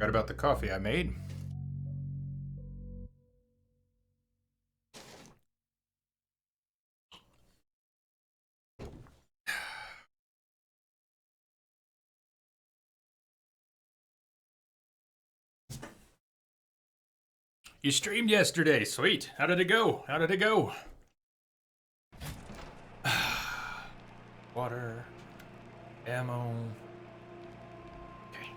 Forgot about the coffee I made. You streamed yesterday. Sweet. How did it go? How did it go? Water. Ammo. Okay.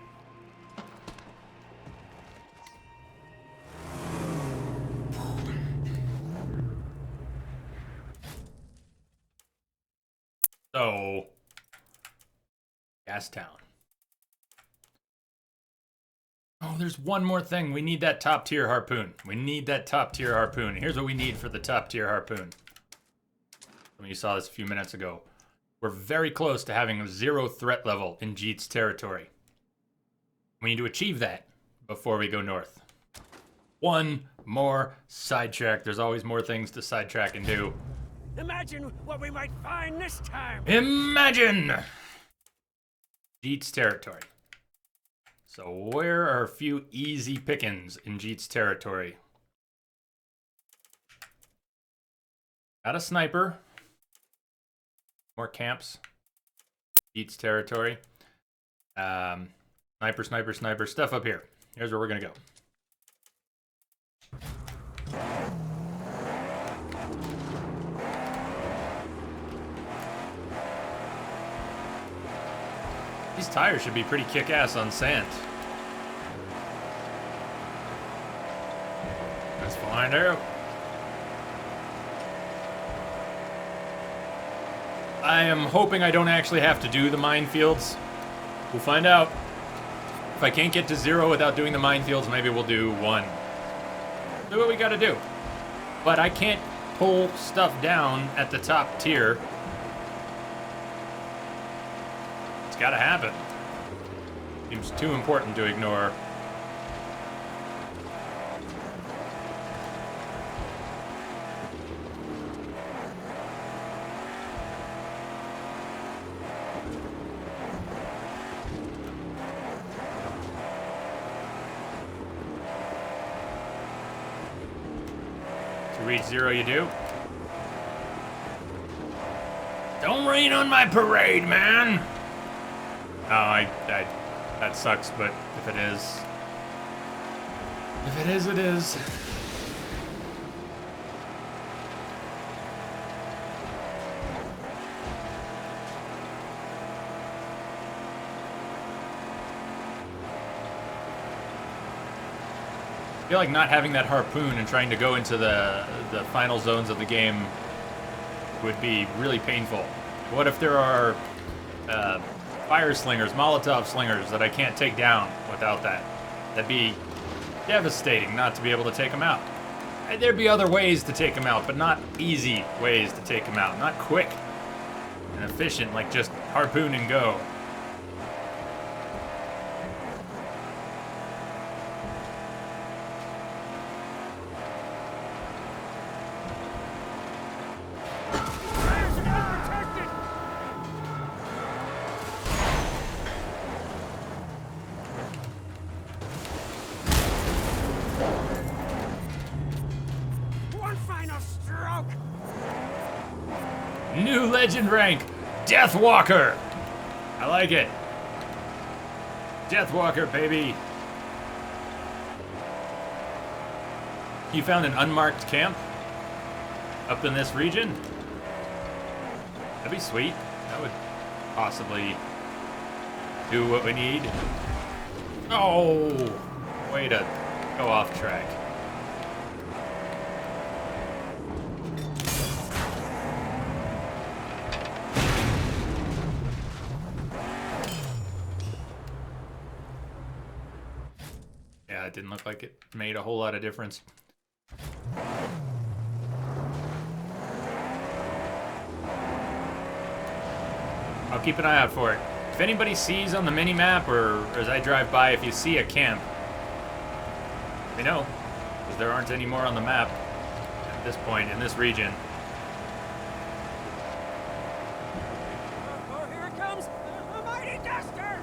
So, Gastown. Oh, there's one more thing. We need that top tier harpoon. We need that top tier harpoon. Here's what we need for the top tier harpoon. When you saw this a few minutes ago. We're very close to having a 0 threat level in Jeet's territory. We need to achieve that before we go north. One more sidetrack. There's always more things to sidetrack and do. Imagine what we might find this time. Imagine! Jeet's territory. So where are a few easy pickings in Jeet's territory? Got a sniper. More camps. Jeet's territory. Sniper. Stuff up here. Here's where we're gonna go. These tires should be pretty kick-ass on sand. Let's find out. I am hoping I don't actually have to do the minefields. We'll find out. If I can't get to 0 without doing the minefields, maybe we'll do 1. Do what we gotta do. But I can't pull stuff down at the top tier. It's gotta happen. Seems too important to ignore. To reach 0 you do. Don't rain on my parade, man! Oh, that sucks, but if it is, it is. I feel like not having that harpoon and trying to go into the final zones of the game would be really painful. What if there are fire slingers, Molotov slingers that I can't take down without that? That'd be devastating not to be able to take them out. There'd be other ways to take them out, but not easy ways to take them out. Not quick and efficient, like just harpoon and go. New legend rank, Deathwalker. I like it. Deathwalker, baby. You found an unmarked camp up in this region? That'd be sweet. That would possibly do what we need. Oh, way to go off track. Yeah, it didn't look like it made a whole lot of difference. I'll keep an eye out for it. If anybody sees on the mini-map or as I drive by, if you see a camp, let me know, because there aren't any more on the map at this point in this region. Oh, here it comes! A mighty duster!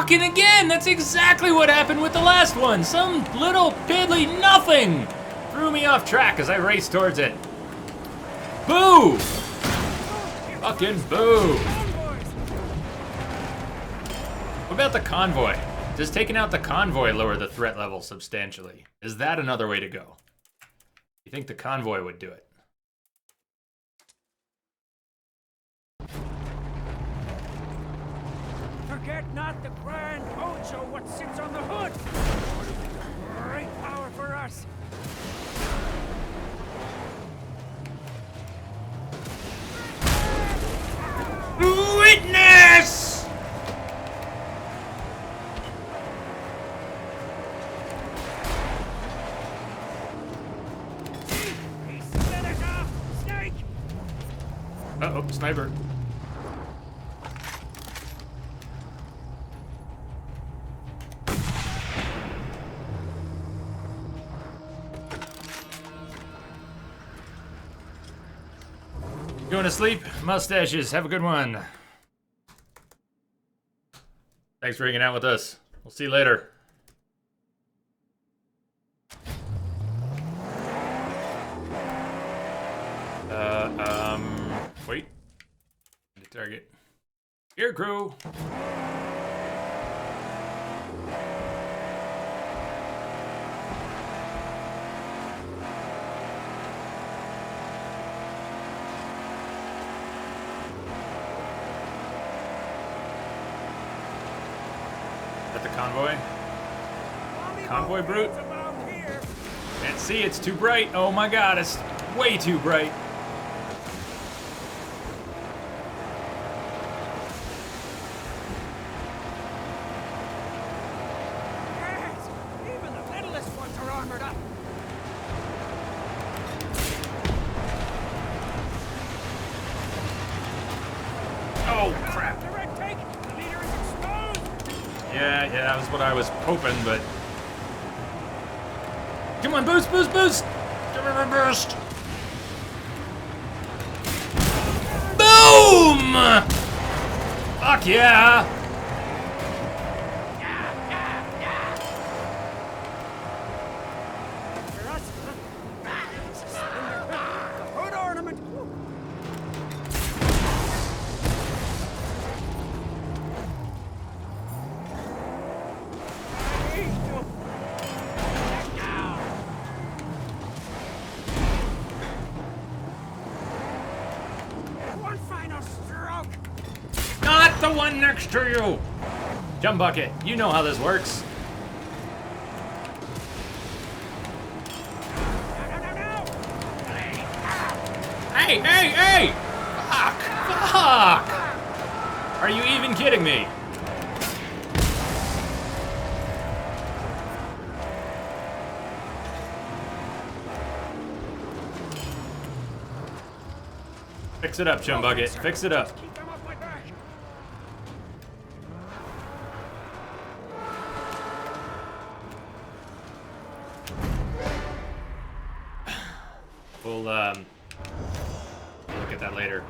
fucking again! That's exactly what happened with the last one! Some little piddly nothing threw me off track as I raced towards it. Boo! Fucking boo! What about the convoy? Does taking out the convoy lower the threat level substantially? Is that another way to go? You think the convoy would do it? Forget not the grand Ocho what sits on the hood. Great power for us. Witness! He split us off, Snake. Uh-oh, sniper. Going to sleep? Mustaches, have a good one. Thanks for hanging out with us. We'll see you later. Wait. Target. Air crew. At the convoy? Convoy brute? Can't see, it's too bright. Oh my god, it's way too bright. Yes, even the littlest ones are armored up. Oh crap. The red tank, the leader is exposed. Yeah, that was what I was hoping, but... Come on, boost, boost, boost! Give me my boost! Boom! Fuck yeah! For us, huh? Suspender hood, the hood ornament. One final stroke. Not the one next to you! Jump bucket, you know how this works. No. Hey, hey, hey! Fuck! Fuck! Are you even kidding me? Fix it up, Chum Bucket. Fix it up. Keep them off my back. We'll, look at that later.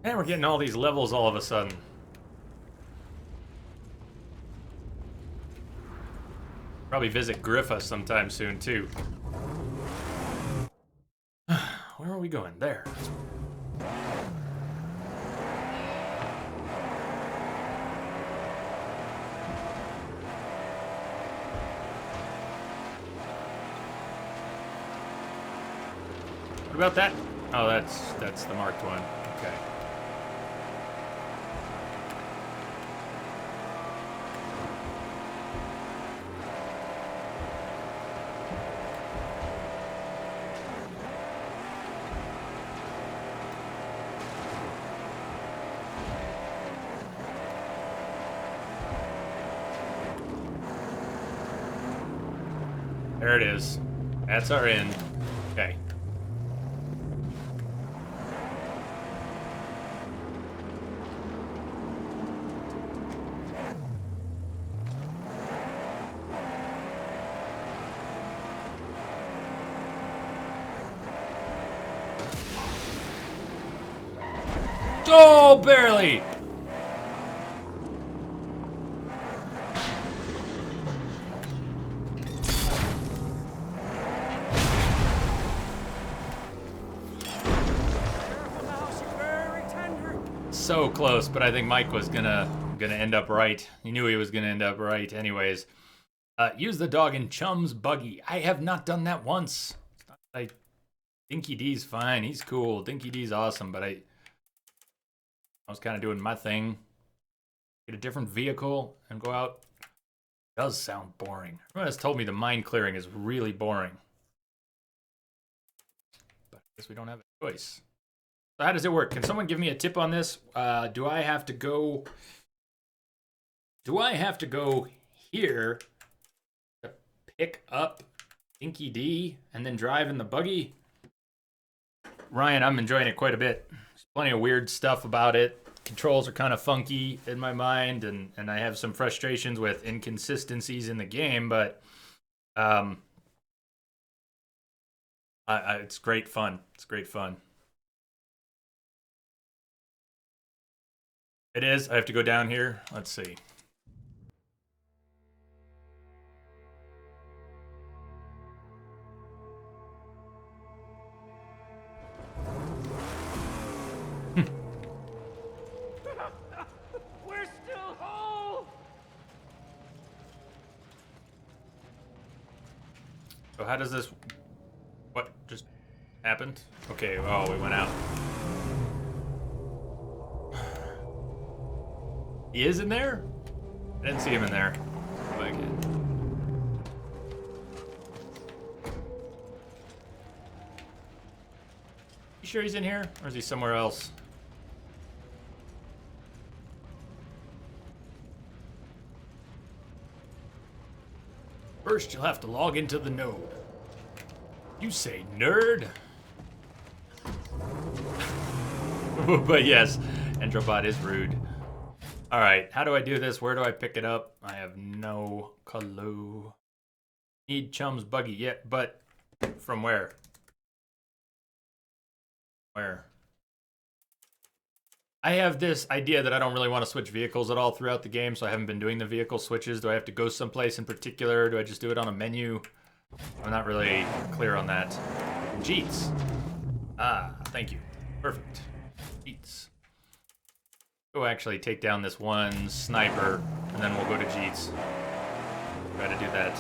Man, we're getting all these levels all of a sudden. Probably visit Griffa sometime soon, too. Where are we going? There. What about that? Oh, that's the marked one. Okay. There it is. That's our end. Okay. Oh, barely! Careful now, she's very tender. So close, but I think Mike was gonna end up right. He knew he was gonna end up right anyways. Use the dog in Chum's buggy. I have not done that once. Dinky D's fine. He's cool. Dinky D's awesome, but I was kind of doing my thing. Get a different vehicle and go out. It does sound boring. Everyone has told me the mine clearing is really boring. But I guess we don't have a choice. So how does it work? Can someone give me a tip on this? Do I have to go here to pick up Dinky D and then drive in the buggy? Ryan, I'm enjoying it quite a bit. There's plenty of weird stuff about it. Controls are kind of funky in my mind, and I have some frustrations with inconsistencies in the game, but it's great fun. It's great fun. It is. I have to go down here. Let's see. We're still whole. So how does this... What just happened? Okay, oh, we went out. He is in there? I didn't see him in there. Go back in. You sure he's in here? Or is he somewhere else? First, you'll have to log into the node. You say nerd? But yes, Entropod is rude. Alright, how do I do this? Where do I pick it up? I have no clue. Need Chum's buggy. Yeah, but from where? Where? I have this idea that I don't really want to switch vehicles at all throughout the game, so I haven't been doing the vehicle switches. Do I have to go someplace in particular? Do I just do it on a menu? I'm not really clear on that. Jeets. Ah, thank you. Perfect. Jeets. Go actually take down this one sniper, and then we'll go to Jeets. Try to do that.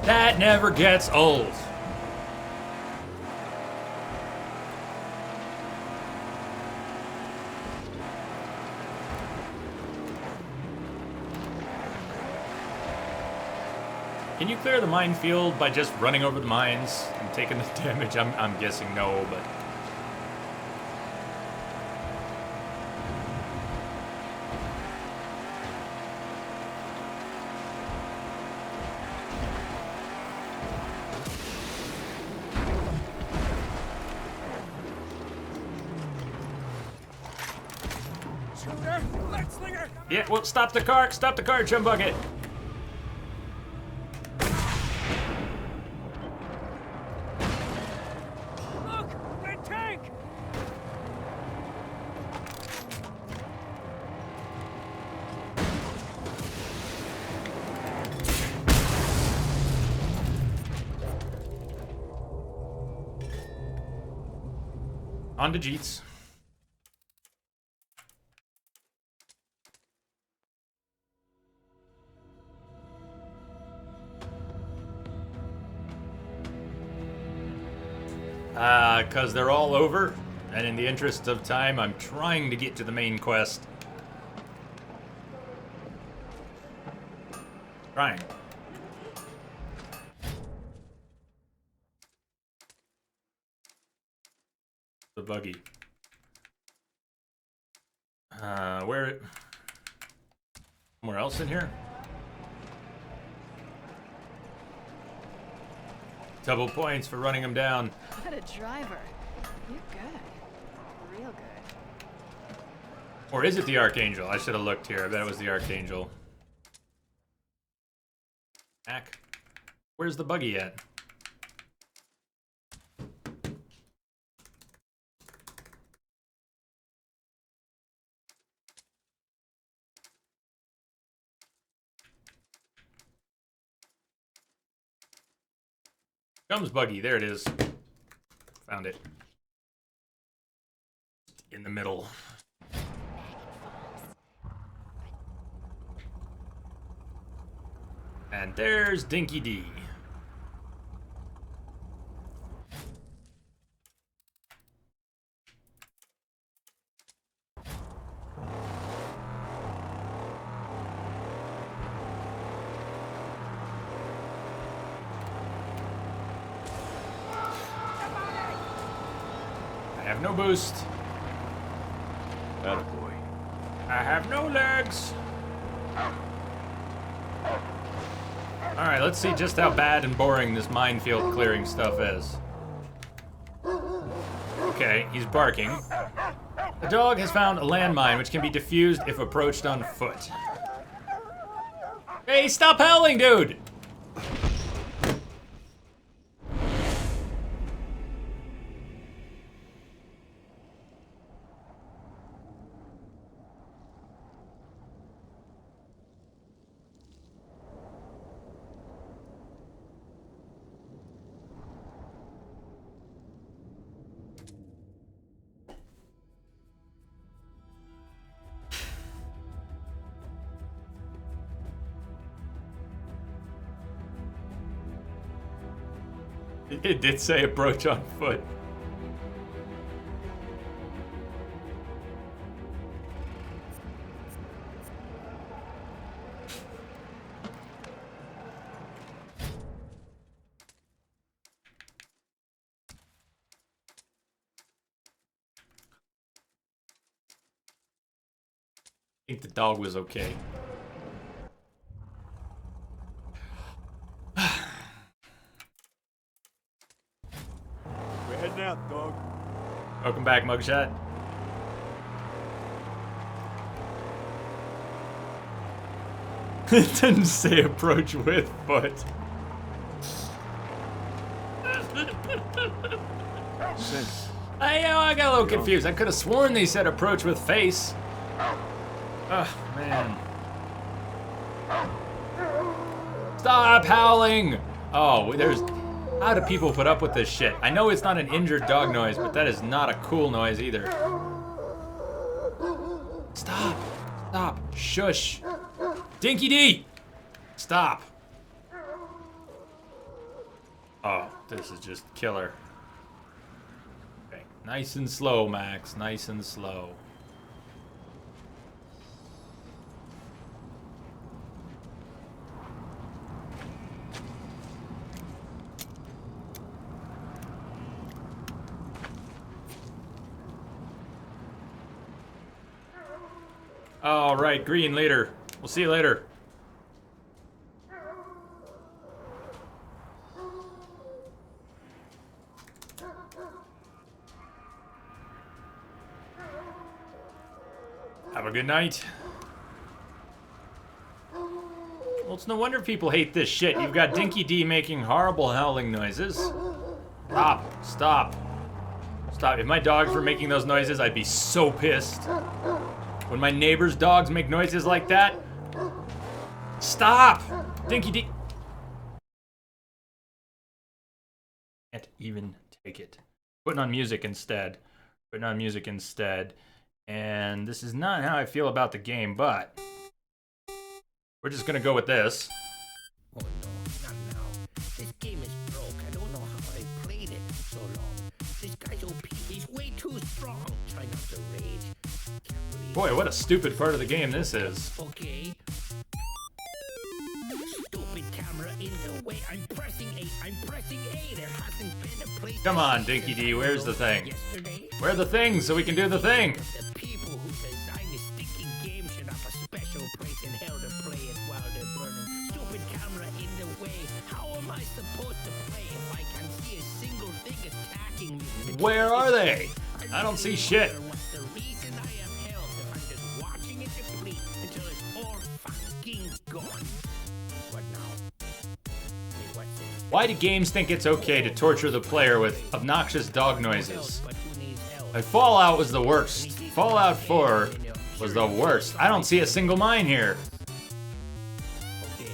That never gets old. Can you clear the minefield by just running over the mines and taking the damage? I'm guessing no, but... Shooter, let's slinger. Yeah, well, stop the car, Chum Bucket. Look, red tank. On to Jeets. because they're all over. And in the interest of time, I'm trying to get to the main quest. Trying. The buggy. Where? Somewhere else in here? Double points for running him down. What a driver. You're good. Real good. Or is it the Archangel? I should have looked here. I bet it was the Archangel. Mac. Where's the buggy at? Comes buggy. There it is. Found it. In the middle. And there's Dinky D. I have no boost. Attaboy. I have no legs. Alright, let's see just how bad and boring this minefield clearing stuff is. Okay, he's barking. The dog has found a landmine which can be defused if approached on foot. Hey, stop howling, dude! It did say approach on foot. I think the dog was okay. We're heading out, dog. Welcome back, Mugshot. It didn't say approach with foot. Sense. I got a little confused. I could have sworn they said approach with face. Ugh, man. Stop howling! Oh, there's... How do people put up with this shit? I know it's not an injured dog noise, but that is not a cool noise either. Stop. Stop. Shush. Dinky D! Stop. Oh, this is just killer. Okay, nice and slow, Max. Nice and slow. All right, green later. We'll see you later. Have a good night. Well, it's no wonder people hate this shit. You've got Dinky D making horrible howling noises. Stop. Stop. Stop. If my dogs were making those noises, I'd be so pissed. When my neighbor's dogs make noises like that, stop! Dinky D. Can't even take it. Putting on music instead. Putting on music instead. And this is not how I feel about the game, but we're just gonna go with this. Oh no, not now. This game is broke. I don't know how I played it for so long. This guy's the rage. Can't believe Boy, what a stupid part of the game this is. Okay. Stupid camera in the way. I'm pressing A. I'm pressing A. There hasn't been a place. Come on, Dinky D, where's the thing? Yesterday, Where are the things so we can do the thing? the people who designed this stinking game should have a special place in hell to play it while they're burning. Stupid camera in the way. How am I supposed to play if I can see a single thing attacking me? Where are they? I don't see shit. What's the reason I have health if I'm just watching it deplete until it's all fucking gone? What now? Wait, what's it? Why do games think it's okay to torture the player with obnoxious dog noises? But who needs help? Like, Fallout was the worst. Fallout 4 was the worst. I don't see a single mine here. Okay,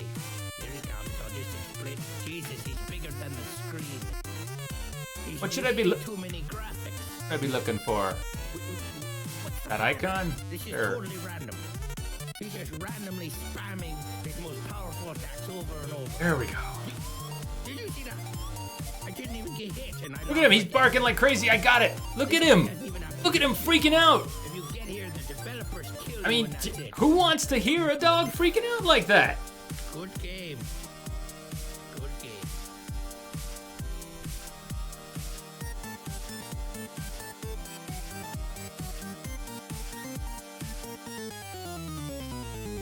here it comes. Oh, this is split. Jesus, he's bigger than the screen. He's What should I be using look- too many graphics. I'd be looking for What's that icon? This is Sure. totally random. He's just randomly spamming his most powerful attacks over and over. There we go. Did you see that? I didn't even get hit, and I Look at him, he's barking like crazy. I got it. Look at him. Look at him freaking out. If you get here, the developers kill I you, mean, and that's it. who wants to hear a dog freaking out like that? Good game. Good game.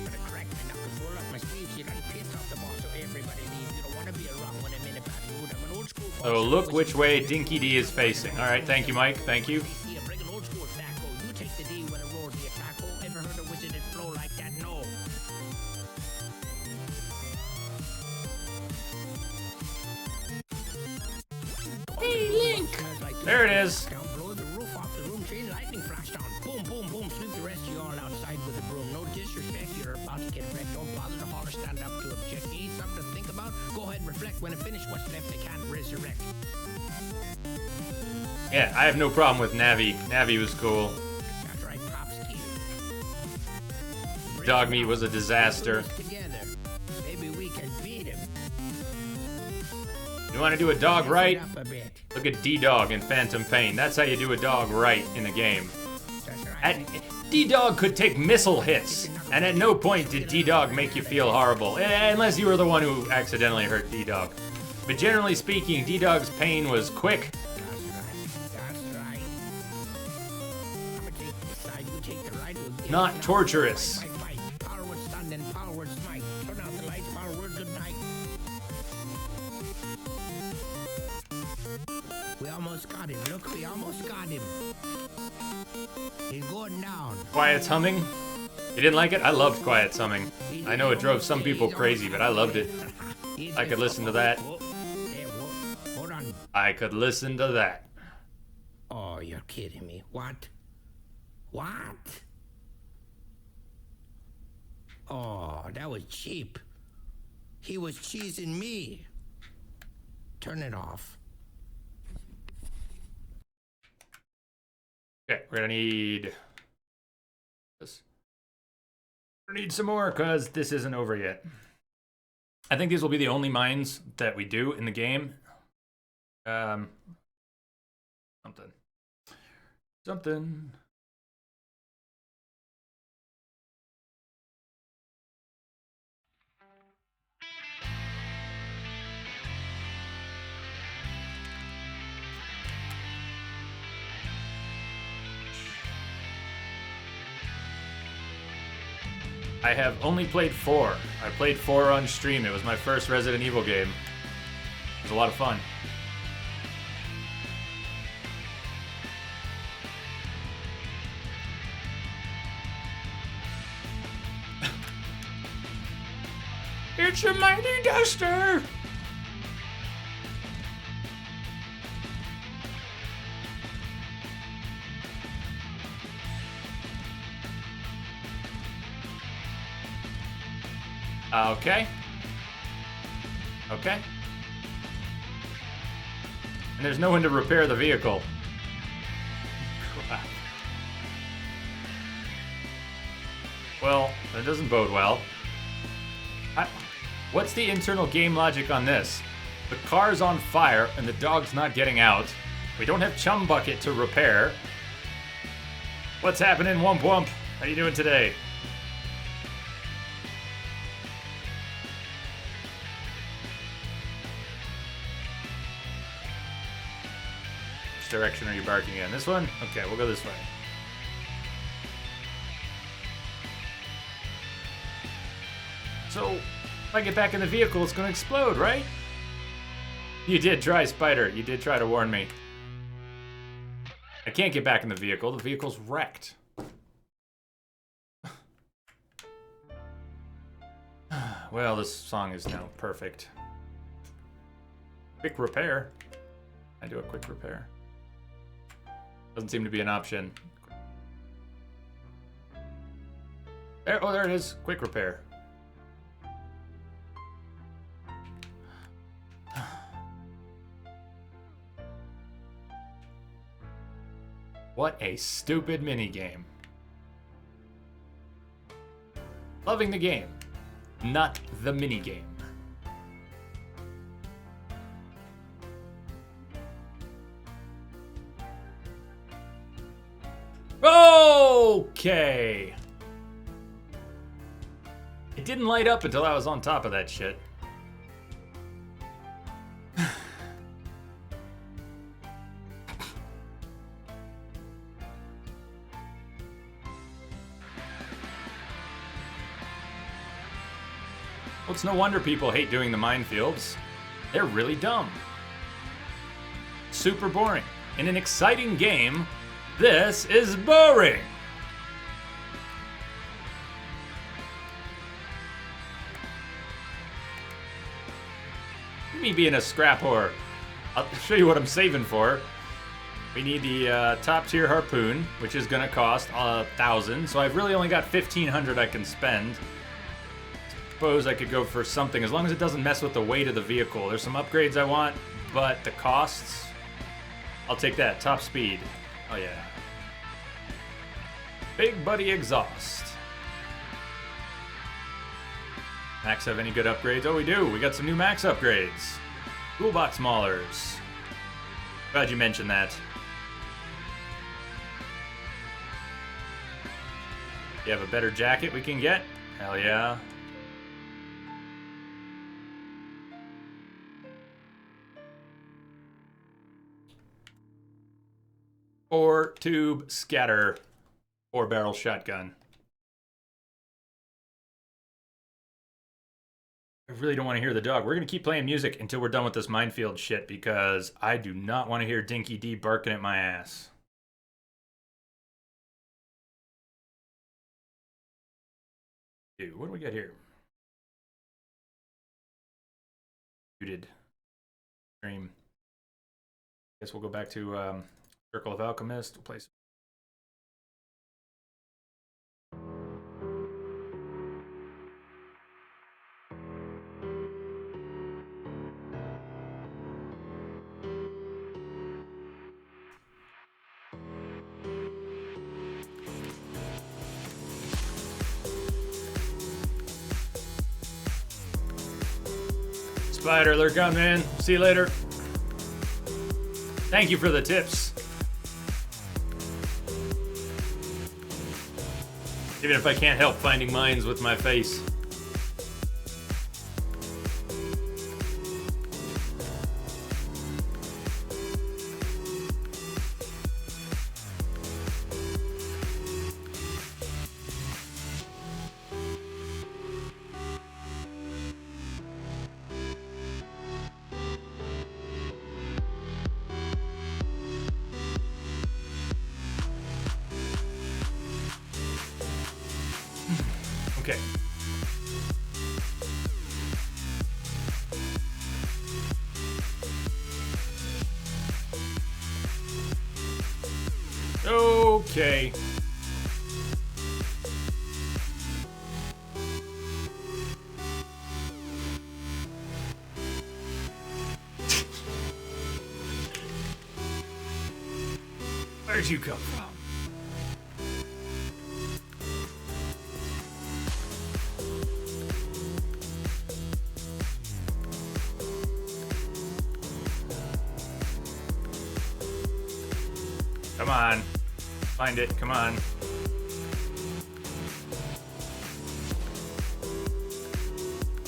Gonna crack my knuckles, roll up my sleeves, you gotta piss off the boss so everybody leaves. You don't wanna be around when I'm in a bad mood. I'm an old school boss. So look which way Dinky D is facing. All right, thank you, Mike. Thank you. See, I'm regular old school tacko. You take the D when it rolls the attack. Oh, ever heard a wizard that flow like that? No. Hey, Link. There it is. Down below the roof off the room, chain lightning flashed on. Boom, boom, boom. Sweep the rest of you all outside with a broom. No disrespect, you're about to get wrecked. Don't bother to holler, stand up to object. Need something to think about? Go ahead, reflect. When I finish what's left, they can't resurrect. Yeah, I have no problem with Navi. Navi was cool. That's right, Popsky. Dog meat was a disaster. Together. Maybe we can beat him. You want to do a dog right? Up a bit. Look at D-Dog in Phantom Pain. That's how you do a dog right in a game. That's right. D-Dog could take missile hits, and at no point did D-Dog make you feel horrible, unless you were the one who accidentally hurt D-Dog. But generally speaking, D-Dog's pain was quick. That's right. I'ma take this side, you take the right. We'll get Not it now. torturous. Fight, fight. Power word stand and power word smite. Turn out the lights, power word good night. We almost got him. Look, we almost got him. He's going down. Quiet's humming. You didn't like it? I loved Quiet's humming. I know it drove some people crazy, but I loved it. I could listen to that. Hold on. I could listen to that. Oh, you're kidding me. What? What? Oh, that was cheap. He was cheesing me. Turn it off. Okay, we're gonna need this. We're gonna need some more because this isn't over yet. I think these will be the only mines that we do in the game. Something. I have only played 4. I played 4 on stream. It was my first Resident Evil game. It was a lot of fun. It's a mighty duster! Okay. Okay. And there's no one to repair the vehicle. Crap. Well, that doesn't bode well. What's the internal game logic on this? The car's on fire and the dog's not getting out. We don't have Chum Bucket to repair. What's happening, Wump Wump? How you doing today? Which direction are you barking in? This one? Okay, we'll go this way. So, if I get back in the vehicle, it's gonna explode, right? You did try, Spider. You did try to warn me. I can't get back in the vehicle. The vehicle's wrecked. Well, this song is now perfect. Quick repair. I do a quick repair. Doesn't seem to be an option. There, oh, there it is. Quick repair. What a stupid minigame. Loving the game, not the minigame. Okay. It didn't light up until I was on top of that shit. Well, it's no wonder people hate doing the minefields. They're really dumb. Super boring. In an exciting game, this is boring. Me being a scrap whore. I'll show you what I'm saving for. We need the top tier harpoon, which is gonna cost 1,000. So I've really only got 1,500 I can spend. Suppose I could go for something as long as it doesn't mess with the weight of the vehicle. There's some upgrades I want, but the costs, I'll take that. Top speed. Oh yeah. Big Buddy exhaust. Max have any good upgrades? Oh, we do. We got some new Max upgrades. Toolbox maulers. Glad you mentioned that. You have a better jacket we can get? Hell yeah. Four tube scatter, 4-barrel shotgun. I really don't want to hear the dog. We're going to keep playing music until we're done with this minefield shit because I do not want to hear Dinky D barking at my ass. Dude, what do we got here? Muted. Stream. Guess we'll go back to Circle of Alchemist. We'll play some. Spider, they're gone, man. See you later. Thank you for the tips. Even if I can't help finding mines with my face. Okay. Okay. Where'd you come from? Come on. Find it. Come on.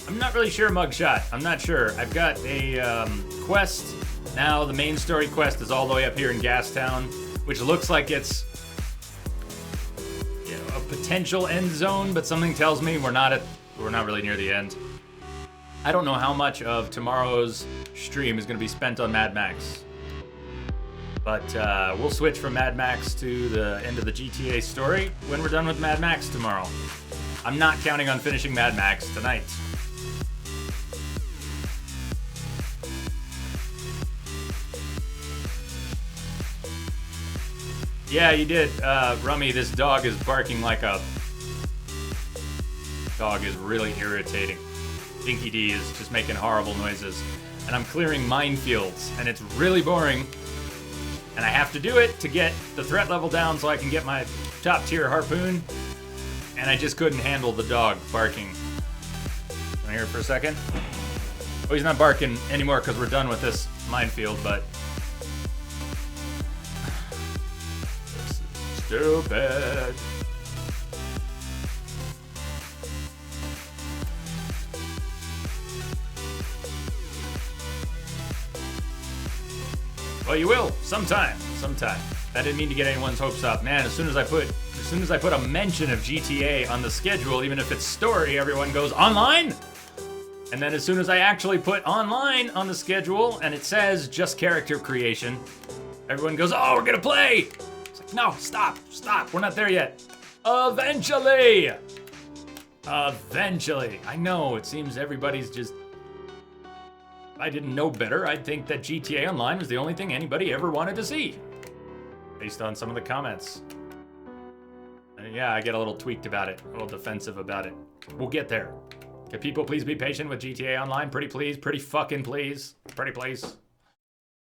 I'm not really sure, Mugshot. I'm not sure. I've got a quest. Now the main story quest is all the way up here in Gastown, which looks like it's a potential end zone, but something tells me we're not really near the end. I don't know how much of tomorrow's stream is going to be spent on Mad Max. But we'll switch from Mad Max to the end of the GTA story when we're done with Mad Max tomorrow. I'm not counting on finishing Mad Max tonight. Yeah, you did. Rummy, this dog is barking like a... Dog is really irritating. Dinky D is just making horrible noises. And I'm clearing minefields, and it's really boring. And I have to do it to get the threat level down so I can get my top tier harpoon. And I just couldn't handle the dog barking. Can I hear it for a second? Oh, he's not barking anymore because we're done with this minefield, but... Stupid. Well, you will sometime. I didn't mean to get anyone's hopes up, man. As soon as I put a mention of GTA on the schedule, even if it's story, everyone goes online. And then as soon as I actually put online on the schedule and it says just character creation, everyone goes, "Oh, we're gonna play." No, stop. We're not there yet. Eventually. I know, it seems everybody's just... If I didn't know better, I'd think that GTA Online was the only thing anybody ever wanted to see. Based on some of the comments. Yeah, I get a little tweaked about it. A little defensive about it. We'll get there. Can people please be patient with GTA Online? Pretty please. Pretty fucking please. Pretty please.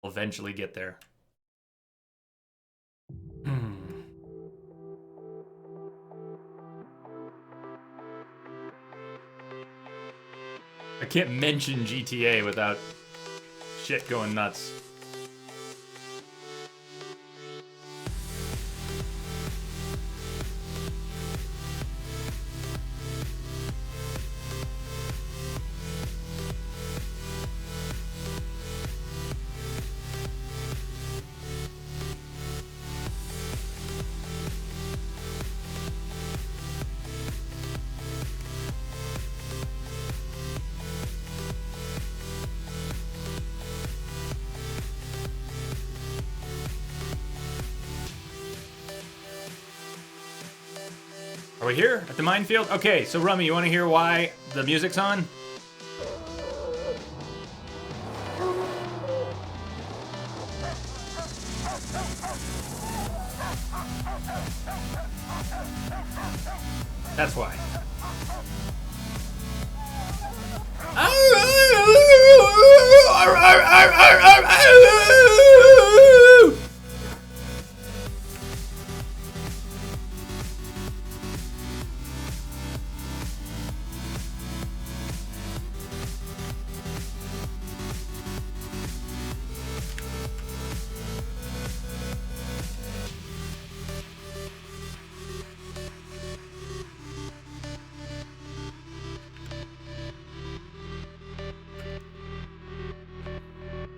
We'll eventually get there. I can't mention GTA without shit going nuts. Are we here at the minefield? Okay, so Rummy, you want to hear why the music's on? That's why.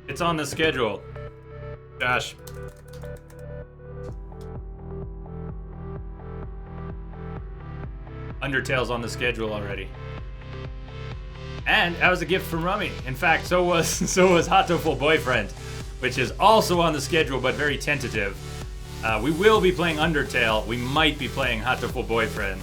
It's on the schedule. Josh. Undertale's on the schedule already. And that was a gift from Rummy. In fact, so was Hatoful Boyfriend, which is also on the schedule but very tentative. We will be playing Undertale. We might be playing Hatoful Boyfriend.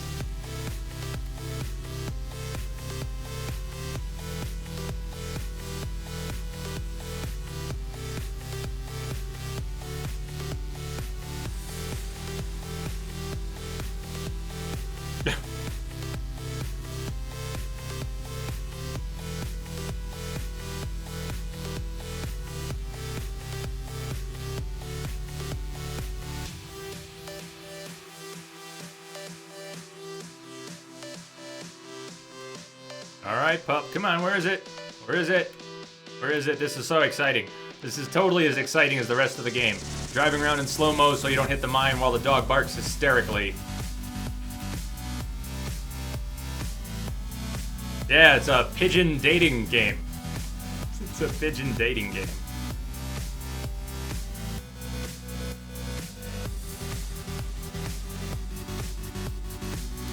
Alright, pup, come on, where is it? Where is it? Where is it? This is so exciting. This is totally as exciting as the rest of the game. Driving around in slow-mo so you don't hit the mine while the dog barks hysterically. Yeah, it's a pigeon dating game. It's a pigeon dating game.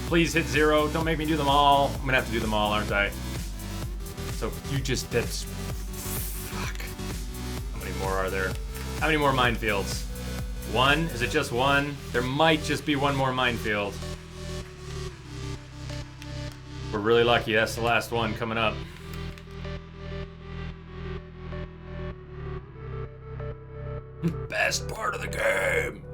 Please hit 0. Don't make me do them all. I'm gonna have to do them all, aren't I? So you just did. Fuck. How many more are there? How many more minefields? 1? Is it just 1? There might just be 1 more minefield. We're really lucky. That's the last one coming up. Best part of the game.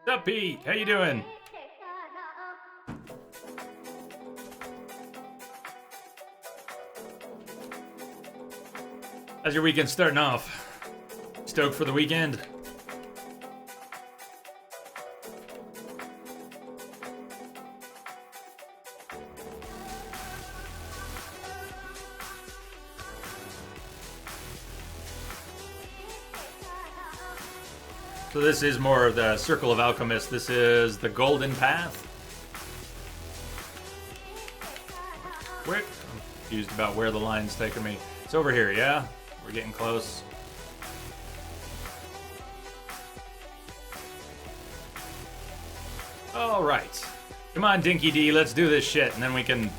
What's up, Pete? How you doing? How's your weekend starting off? Stoked for the weekend? So this is more of the Circle of Alchemists. This is the Golden Path. Where? I'm confused about where the line's taking me. It's over here, yeah? We're getting close. All right. Come on, Dinky D, let's do this shit, and then we can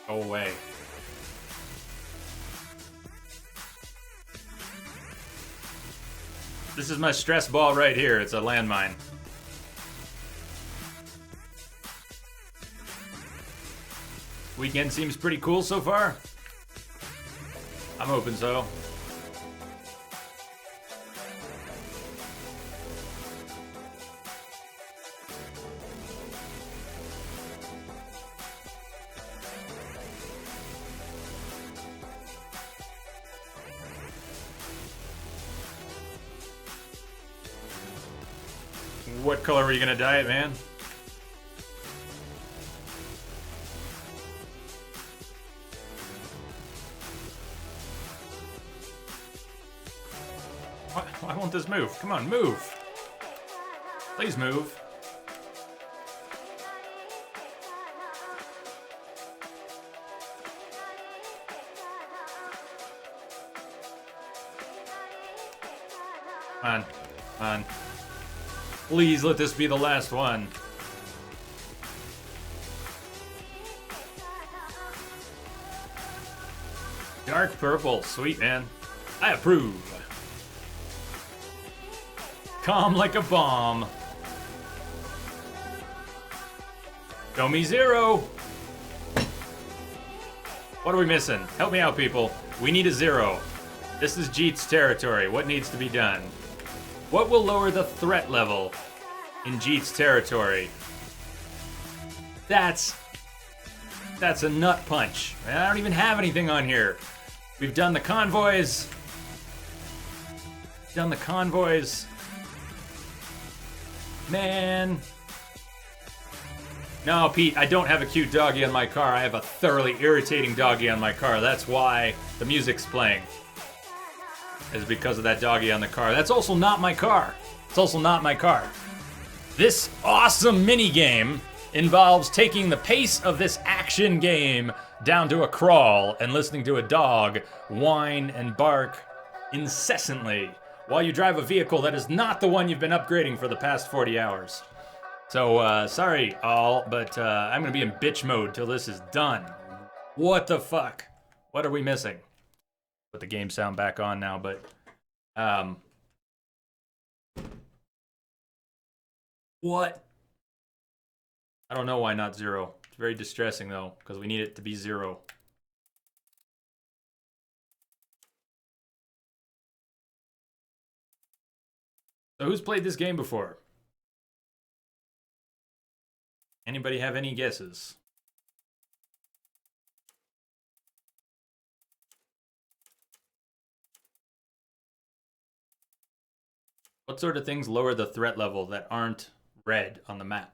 go away. This is my stress ball right here. It's a landmine. Weekend seems pretty cool so far. I'm hoping so. What color were you gonna dye it, man? Why won't this move? Come on, move. Please move. Come on, come on. Please let this be the last one. Dark purple, sweet man. I approve. Calm like a bomb. Show me 0. What are we missing? Help me out, people. We need a 0. This is Jeet's territory. What needs to be done? What will lower the threat level in Jeet's territory? That's a nut punch. I don't even have anything on here. We've done the convoys. Man. No, Pete, I don't have a cute doggy on my car. I have a thoroughly irritating doggy on my car. That's why the music's playing. Is because of that doggy on the car. That's also not my car. It's also not my car. This awesome mini game involves taking the pace of this action game down to a crawl and listening to a dog whine and bark incessantly while you drive a vehicle that is not the one you've been upgrading for the past 40 hours. So, sorry all, but I'm gonna be in bitch mode till this is done. What the fuck? What are we missing? Put the game sound back on now, but what? I don't know why not 0. It's very distressing though, because we need it to be 0. So who's played this game before? Anybody have any guesses? What sort of things lower the threat level that aren't red on the map?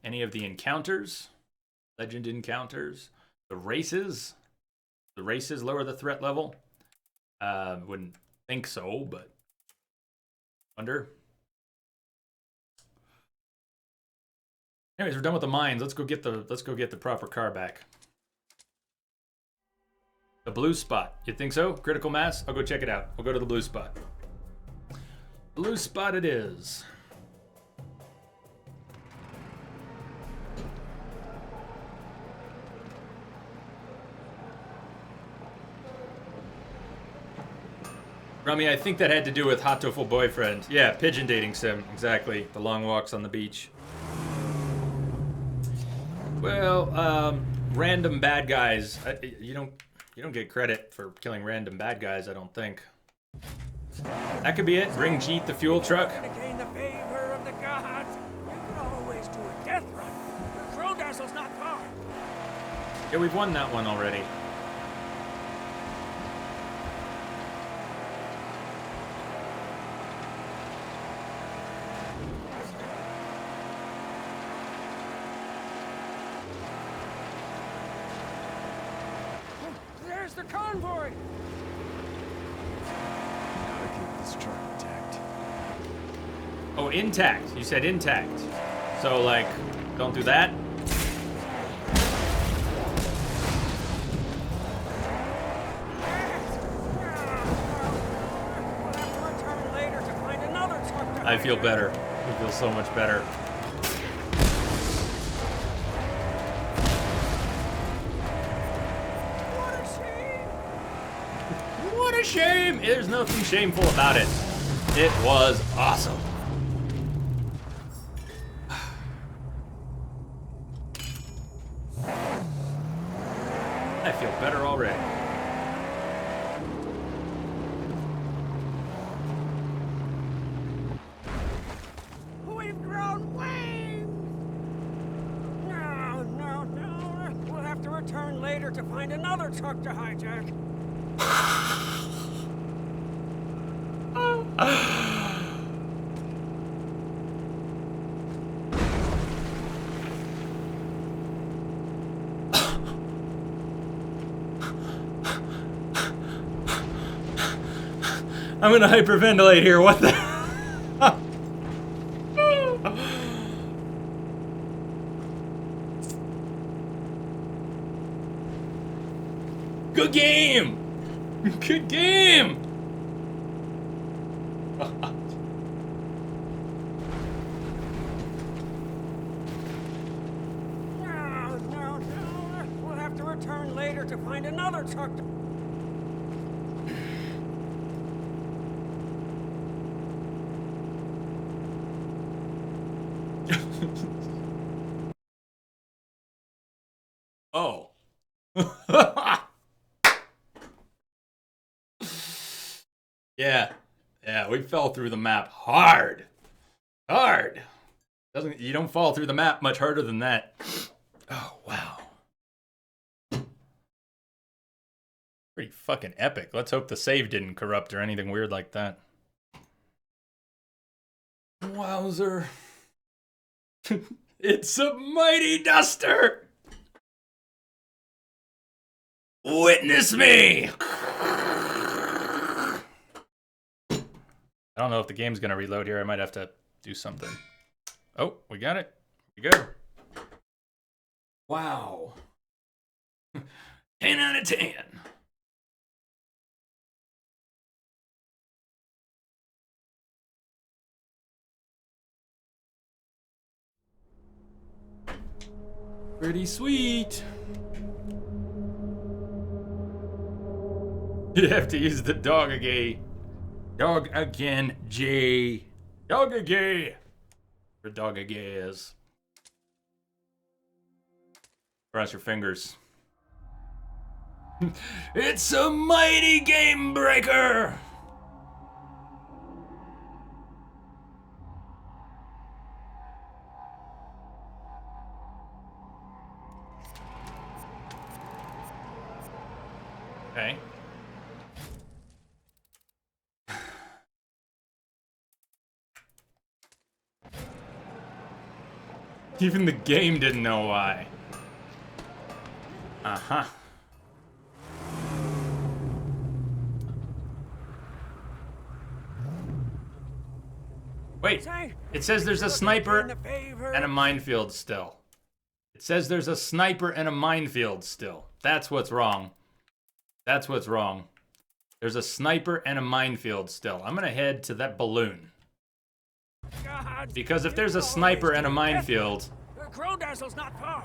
Any of the encounters? Legend encounters? The races? The races lower the threat level? Wouldn't think so, but wonder. Anyways, we're done with the mines. Let's go get the proper car back. The blue spot. You think so? Critical mass? I'll go check it out. I'll go to the blue spot. Blue spot it is. Rummy, I think that had to do with Hot Tofu Boyfriend. Yeah, pigeon dating sim. Exactly. The long walks on the beach. Well, random bad guys. You don't get credit for killing random bad guys, I don't think. That could be it. Bring Jeet the fuel truck. To gain the favor of the gods, you can always do a death run. The Crow Dazzle's not far. Yeah, we've won that one already. There's the convoy. Gotta keep this truck intact. Oh, intact. You said intact. So, like, don't do that? We'll have to return later to find another truck to I feel hijack. better. I feel so much better. What a shame. What a shame! There's nothing shameful about it. It was awesome. I feel better already. We've grown wings. No. We'll have to return later to find another truck to hijack. I'm gonna hyperventilate here. What the? Good game! Good game! No. We'll have to return later to find another truck to... Oh. Yeah, we fell through the map hard. You don't fall through the map much harder than that. Oh, wow. Pretty fucking epic. Let's hope the save didn't corrupt or anything weird like that. Wowzer. It's a mighty duster. Witness me. I don't know if the game's gonna reload here. I might have to do something. Oh, we got it. We good. Wow. 10 out of 10. Pretty sweet. You have to use the dog again. Dog again, J. Dog again. Or dog again. Cross your fingers. It's a mighty game breaker. Okay. Even the game didn't know why. Uh-huh. Wait, it says there's a sniper and a minefield still. It says there's a sniper and a minefield still. That's what's wrong. That's what's wrong. There's a sniper and a minefield still. I'm gonna head to that balloon. Because if there's a sniper and a minefield... Krondazzle's not far.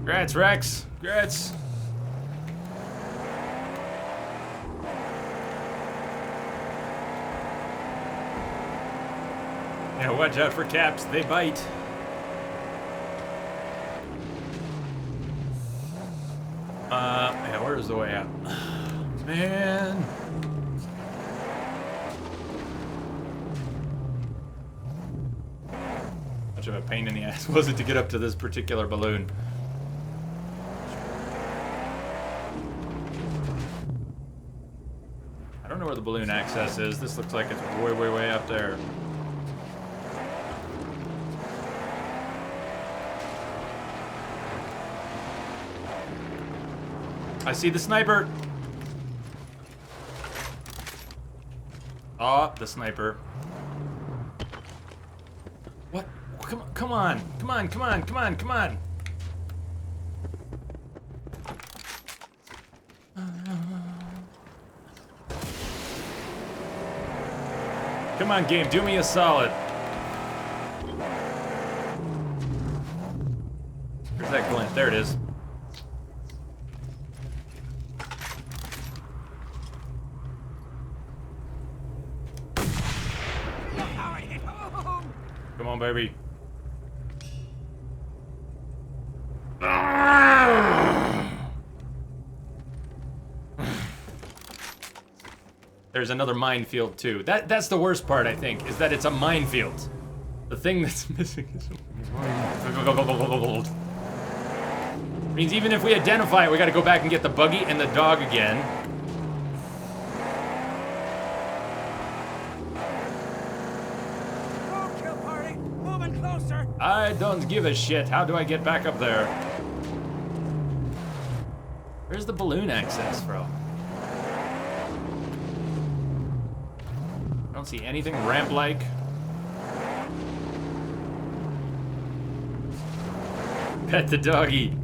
Grats, Rex. Grats. Yeah, watch out for caps. They bite. Yeah, where's the way out? Man. Much of a pain in the ass was it to get up to this particular balloon? I don't know where the balloon access is. This looks like it's way, way, way up there. I see the sniper. Oh, the sniper. What? Come on, come on, come on, come on, come on, come on. Come on, game, do me a solid. Where's that glint? There it is. Come on, baby. There's another minefield too. That's the worst part, I think, is that it's a minefield. The thing that's missing is means even if we identify it, we gotta go back and get the buggy and the dog again. Kill party, moving closer. I don't give a shit. How do I get back up there? Where's the balloon access, bro? I don't see anything ramp-like. Pet the doggy.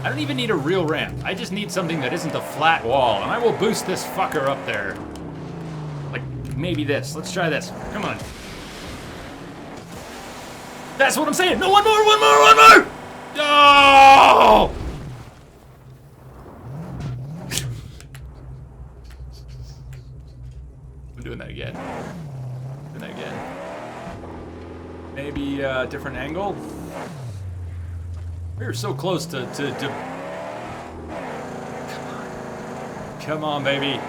I don't even need a real ramp. I just need something that isn't a flat wall, and I will boost this fucker up there. Like, maybe this. Let's try this. Come on. That's what I'm saying. No, one more, one more, one more! Oh! I'm doing that again. Doing that again. Maybe a different angle? We were so close to... Come on, baby.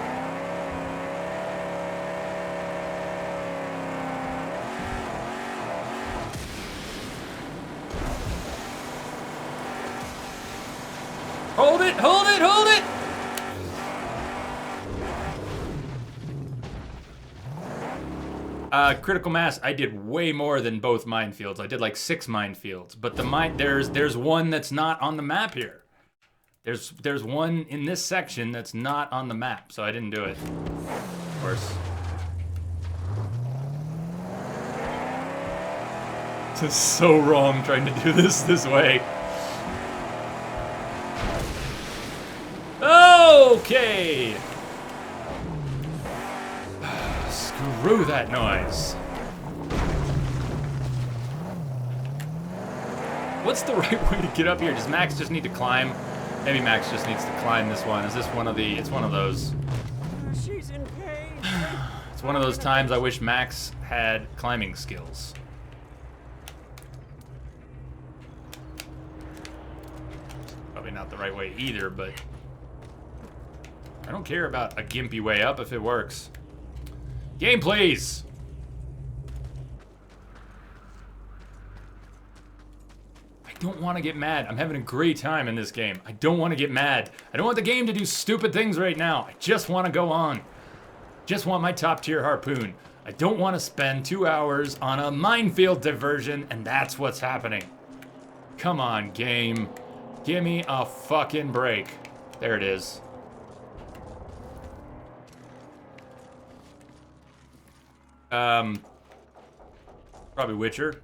Hold it, hold it, hold it! Critical mass, I did way more than both minefields. I did like 6 minefields, but there's one that's not on the map here. There's one in this section that's not on the map, so I didn't do it. Of course. This is so wrong trying to do this way. Okay. Screw that noise. What's the right way to get up here? Does Max just need to climb? Maybe Max just needs to climb this one. Is this one of the... It's one of those. She's in pain. It's one of those times I wish Max had climbing skills. Probably not the right way either, but I don't care about a gimpy way up if it works. Game, please! I don't want to get mad. I'm having a great time in this game. I don't want to get mad. I don't want the game to do stupid things right now. I just want to go on. Just want my top tier harpoon. I don't want to spend 2 hours on a minefield diversion, and that's what's happening. Come on, game. Give me a fucking break. There it is. Probably Witcher.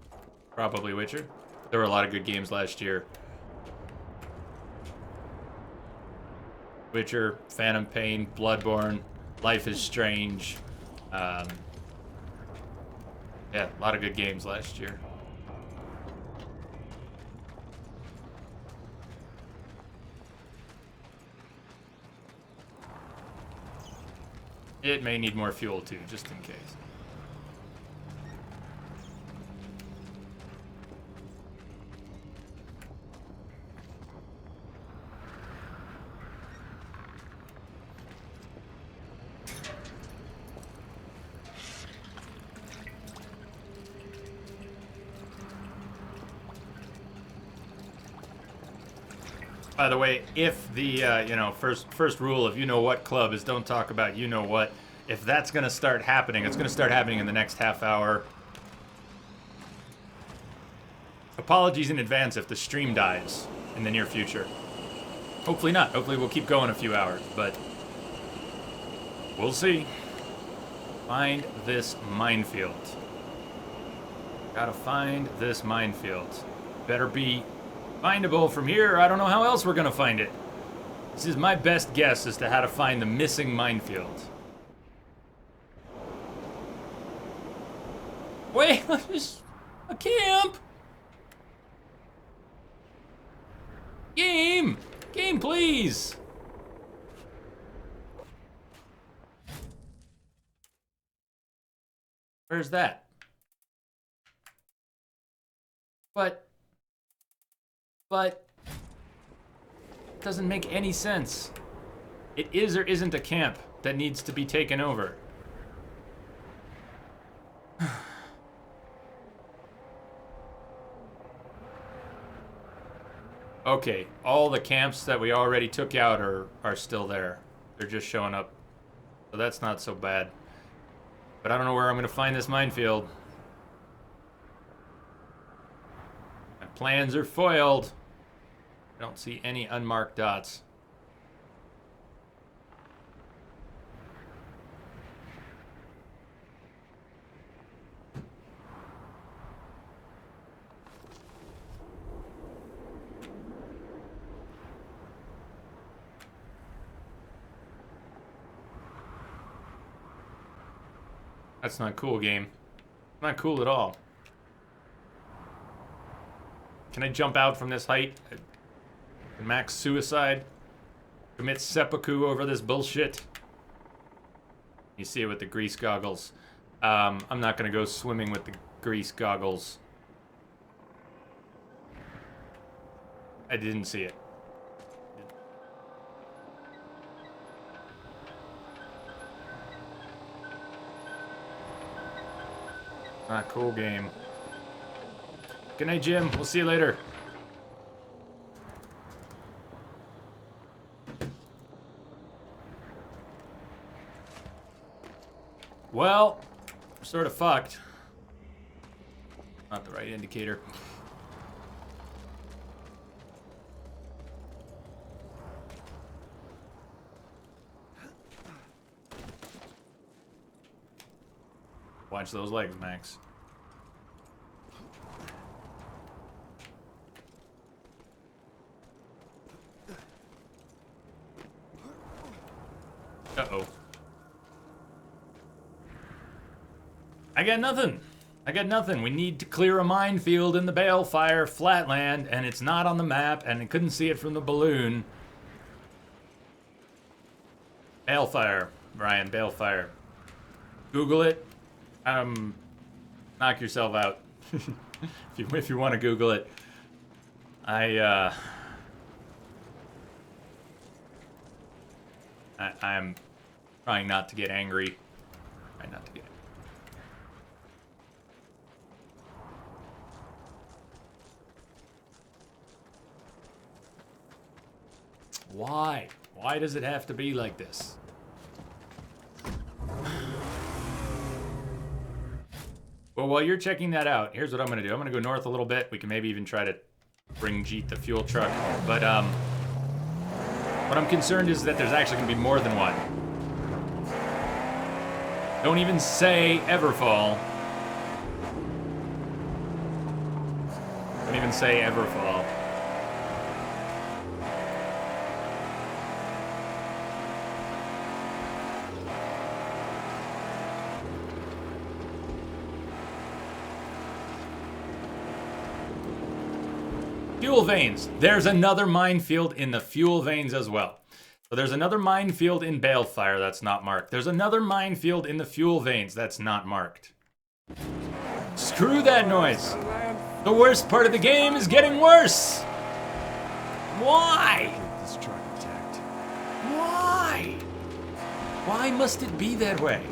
Probably Witcher. There were a lot of good games last year. Witcher, Phantom Pain, Bloodborne, Life is Strange. Yeah, a lot of good games last year. It may need more fuel too, just in case. By the way, if the first rule of you know what club is don't talk about you know what, if that's gonna start happening, it's gonna start happening in the next half hour. Apologies in advance if the stream dies in the near future. Hopefully not. Hopefully we'll keep going a few hours, but we'll see. Find this minefield. Gotta find this minefield. Better be findable from here. I don't know how else we're gonna find it. This is my best guess as to how to find the missing minefield. Wait, there's a camp. Game, please. Where's that? But it doesn't make any sense. It is or isn't a camp that needs to be taken over. Okay, all the camps that we already took out are still there. They're just showing up. So that's not so bad. But I don't know where I'm gonna find this minefield. My plans are foiled. I don't see any unmarked dots. That's not cool, game. Not cool at all. Can I jump out from this height? Max suicide? Commit seppuku over this bullshit? You see it with the grease goggles. I'm not gonna go swimming with the grease goggles. I didn't see it. Not cool, game. Good night, Jim. We'll see you later. Well, we're sort of fucked. Not the right indicator. Watch those legs, Max. Uh-oh. I got nothing. I got nothing. We need to clear a minefield in the Balefire flatland, and it's not on the map, and I couldn't see it from the balloon. Balefire, Brian, Balefire. Google it. Knock yourself out. if you want to Google it. I'm trying not to get angry. Trying not to get angry. Why? Why does it have to be like this? Well, while you're checking that out, here's what I'm gonna do. I'm gonna go north a little bit. We can maybe even try to bring Jeet the fuel truck. But what I'm concerned is that there's actually gonna be more than one. Don't even say Everfall. Don't even say Everfall. Fuel veins. There's another minefield in the fuel veins as well. So there's another minefield in Balefire that's not marked. There's another minefield in the fuel veins that's not marked. Screw that noise. The worst part of the game is getting worse. Why? Get this truck attacked. Why? Why must it be that way?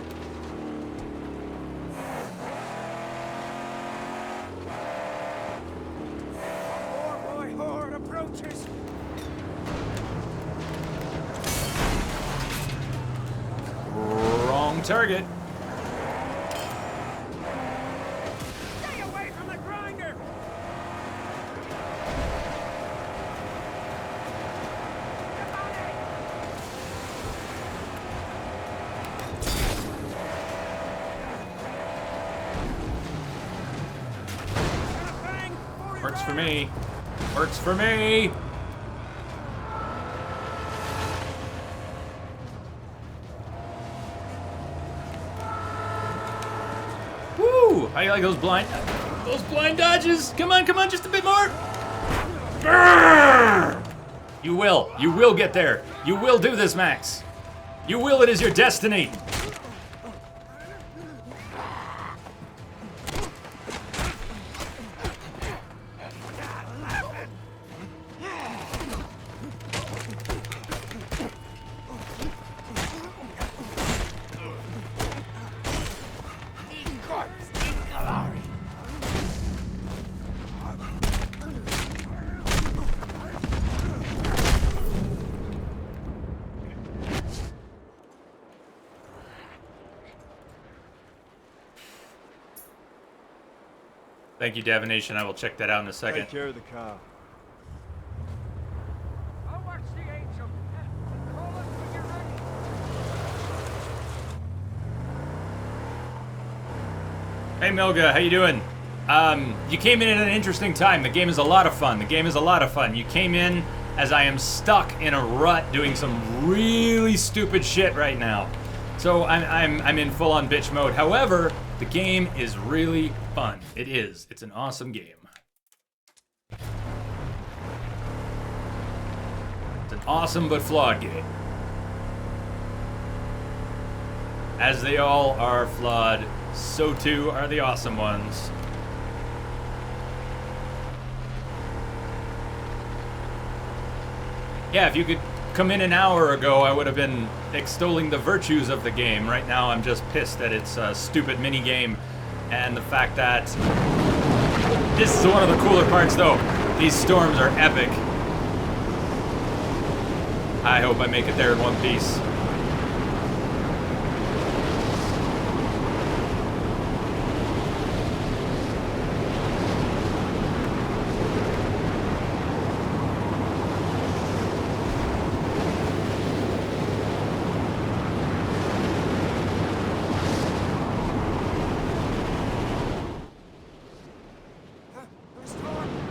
Boy horde approaches. Wrong target. Stay away from the grinder. Get on it. Gonna bang. Works for me. Works for me. Woo! How you like those blind dodges? Come on, just a bit more. Grrr! You will get there. You will do this, Max. You will. It is your destiny. Thank you, Davination. I will check that out in a second. Take care of the car. I'll watch the angel. Call us when you're ready. Hey Milga, how you doing? You came in at an interesting time. The game is a lot of fun. You came in as I am stuck in a rut doing some really stupid shit right now. So I'm in full-on bitch mode. However, the game is really fun. It is. It's an awesome game. It's an awesome but flawed game. As they all are flawed, so too are the awesome ones. Yeah, if you could come in an hour ago, I would have been extolling the virtues of the game. Right now, I'm just pissed at its stupid mini game and the fact that this is one of the cooler parts, though. These storms are epic. I hope I make it there in one piece.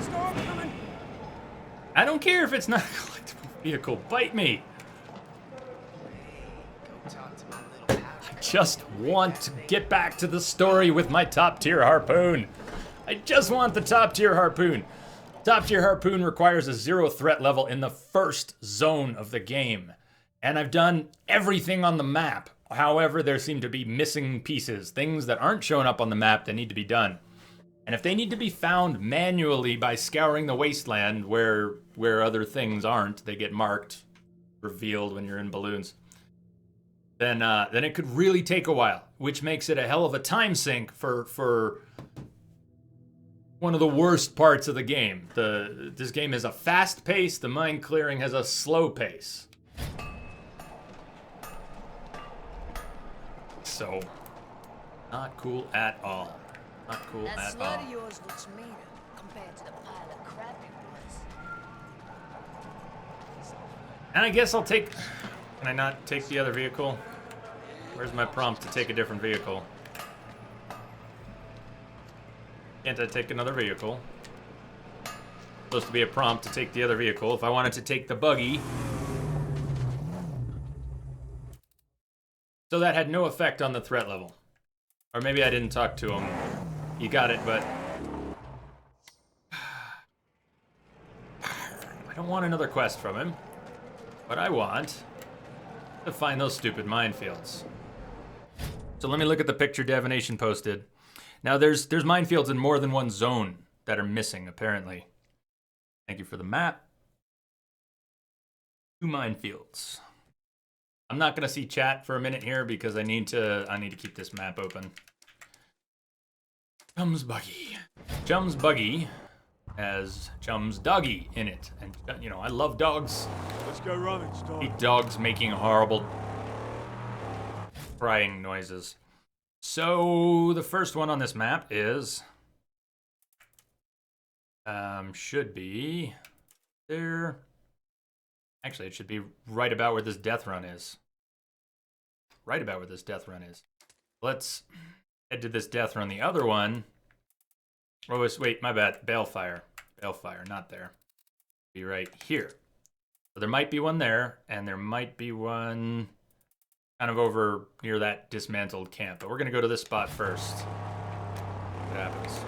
Storm coming. I don't care if it's not a collectible vehicle. Bite me. I just want to get back to the story with my top tier harpoon. I just want the top tier harpoon. Top tier harpoon requires a 0 threat level in the first zone of the game. And I've done everything on the map. However, there seem to be missing pieces, things that aren't showing up on the map that need to be done. And if they need to be found manually by scouring the wasteland where other things aren't, they get marked, revealed when you're in balloons, then it could really take a while, which makes it a hell of a time sink for one of the worst parts of the game. This game is a fast pace, the mine clearing has a slow pace. So, not cool at all. Not cool That at sled all. of yours looks meaner compared to the pile of crap it was. And I guess I'll take... Can I not take the other vehicle? Where's my prompt to take a different vehicle? Can't I take another vehicle? Supposed to be a prompt to take the other vehicle. If I wanted to take the buggy... So that had no effect on the threat level. Or maybe I didn't talk to him. You got it, but... I don't want another quest from him. What I want... to find those stupid minefields. So let me look at the picture Divination posted. Now there's minefields in more than one zone that are missing, apparently. Thank you for the map. 2 minefields. I'm not gonna see chat for a minute here because I need to keep this map open. Chum's Buggy. Chum's Buggy has Chum's Doggy in it. And, you know, I love dogs. Let's go rummage, dog. Hate dogs making horrible crying noises. So, the first one on this map is... should be... there... Actually, it should be right about where this death run is. Right about where this death run is. Let's head to this death run. The other one... Oh, wait, my bad. Balefire. Balefire, not there. Be right here. So there might be one there, and there might be one kind of over near that dismantled camp. But we're going to go to this spot first. What happens?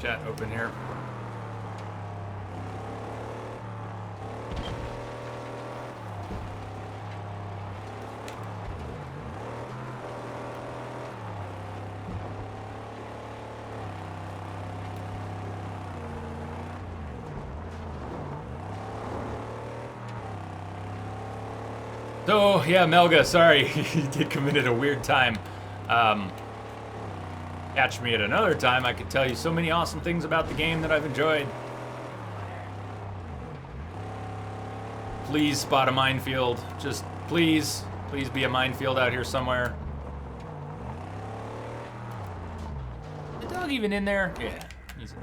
Chat open here. So, yeah, Melga, sorry, you did come in at a weird time. Catch me at another time, I could tell you so many awesome things about the game that I've enjoyed. Please spot a minefield. Just, please be a minefield out here somewhere. Is the dog even in there? Yeah, he's in.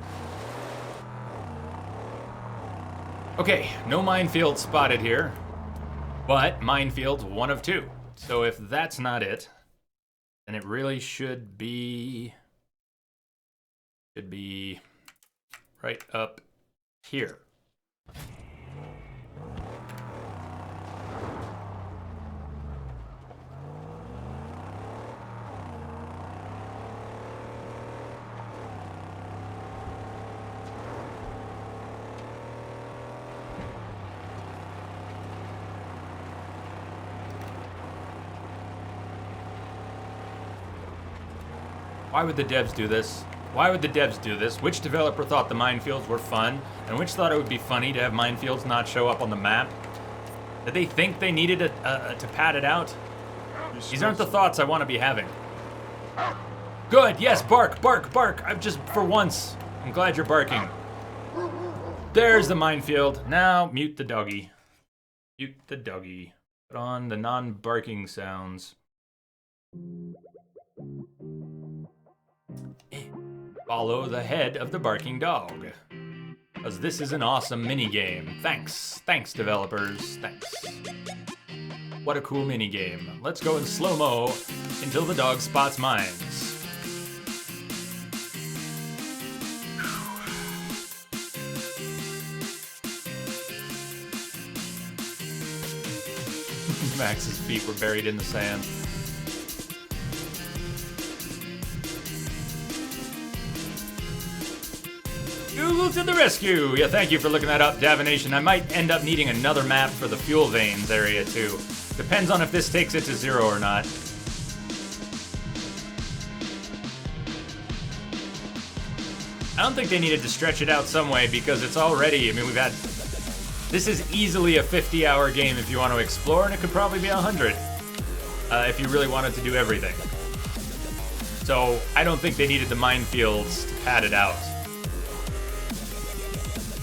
Okay, no minefield spotted here. But minefield's one of 2. So if that's not it, then it really should be right up here. Why would the devs do this? Why would the devs do this? Which developer thought the minefields were fun, and which thought it would be funny to have minefields not show up on the map? Did they think they needed to pad it out? These aren't the thoughts I want to be having. Good, yes, bark, bark, bark. I'm just, for once, I'm glad you're barking. There's the minefield. Now, mute the doggy. Mute the doggy. Put on the non-barking sounds. Follow the head of the barking dog. Because this is an awesome minigame. Thanks. Thanks, developers. Thanks. What a cool minigame. Let's go in slow-mo until the dog spots mines. Max's feet were buried in the sand. Google to the rescue! Yeah, thank you for looking that up, Davination. I might end up needing another map for the fuel veins area, too. Depends on if this takes it to 0 or not. I don't think they needed to stretch it out some way because it's already, I mean, we've had... This is easily a 50-hour game if you want to explore, and it could probably be 100 if you really wanted to do everything. So, I don't think they needed the minefields to pad it out.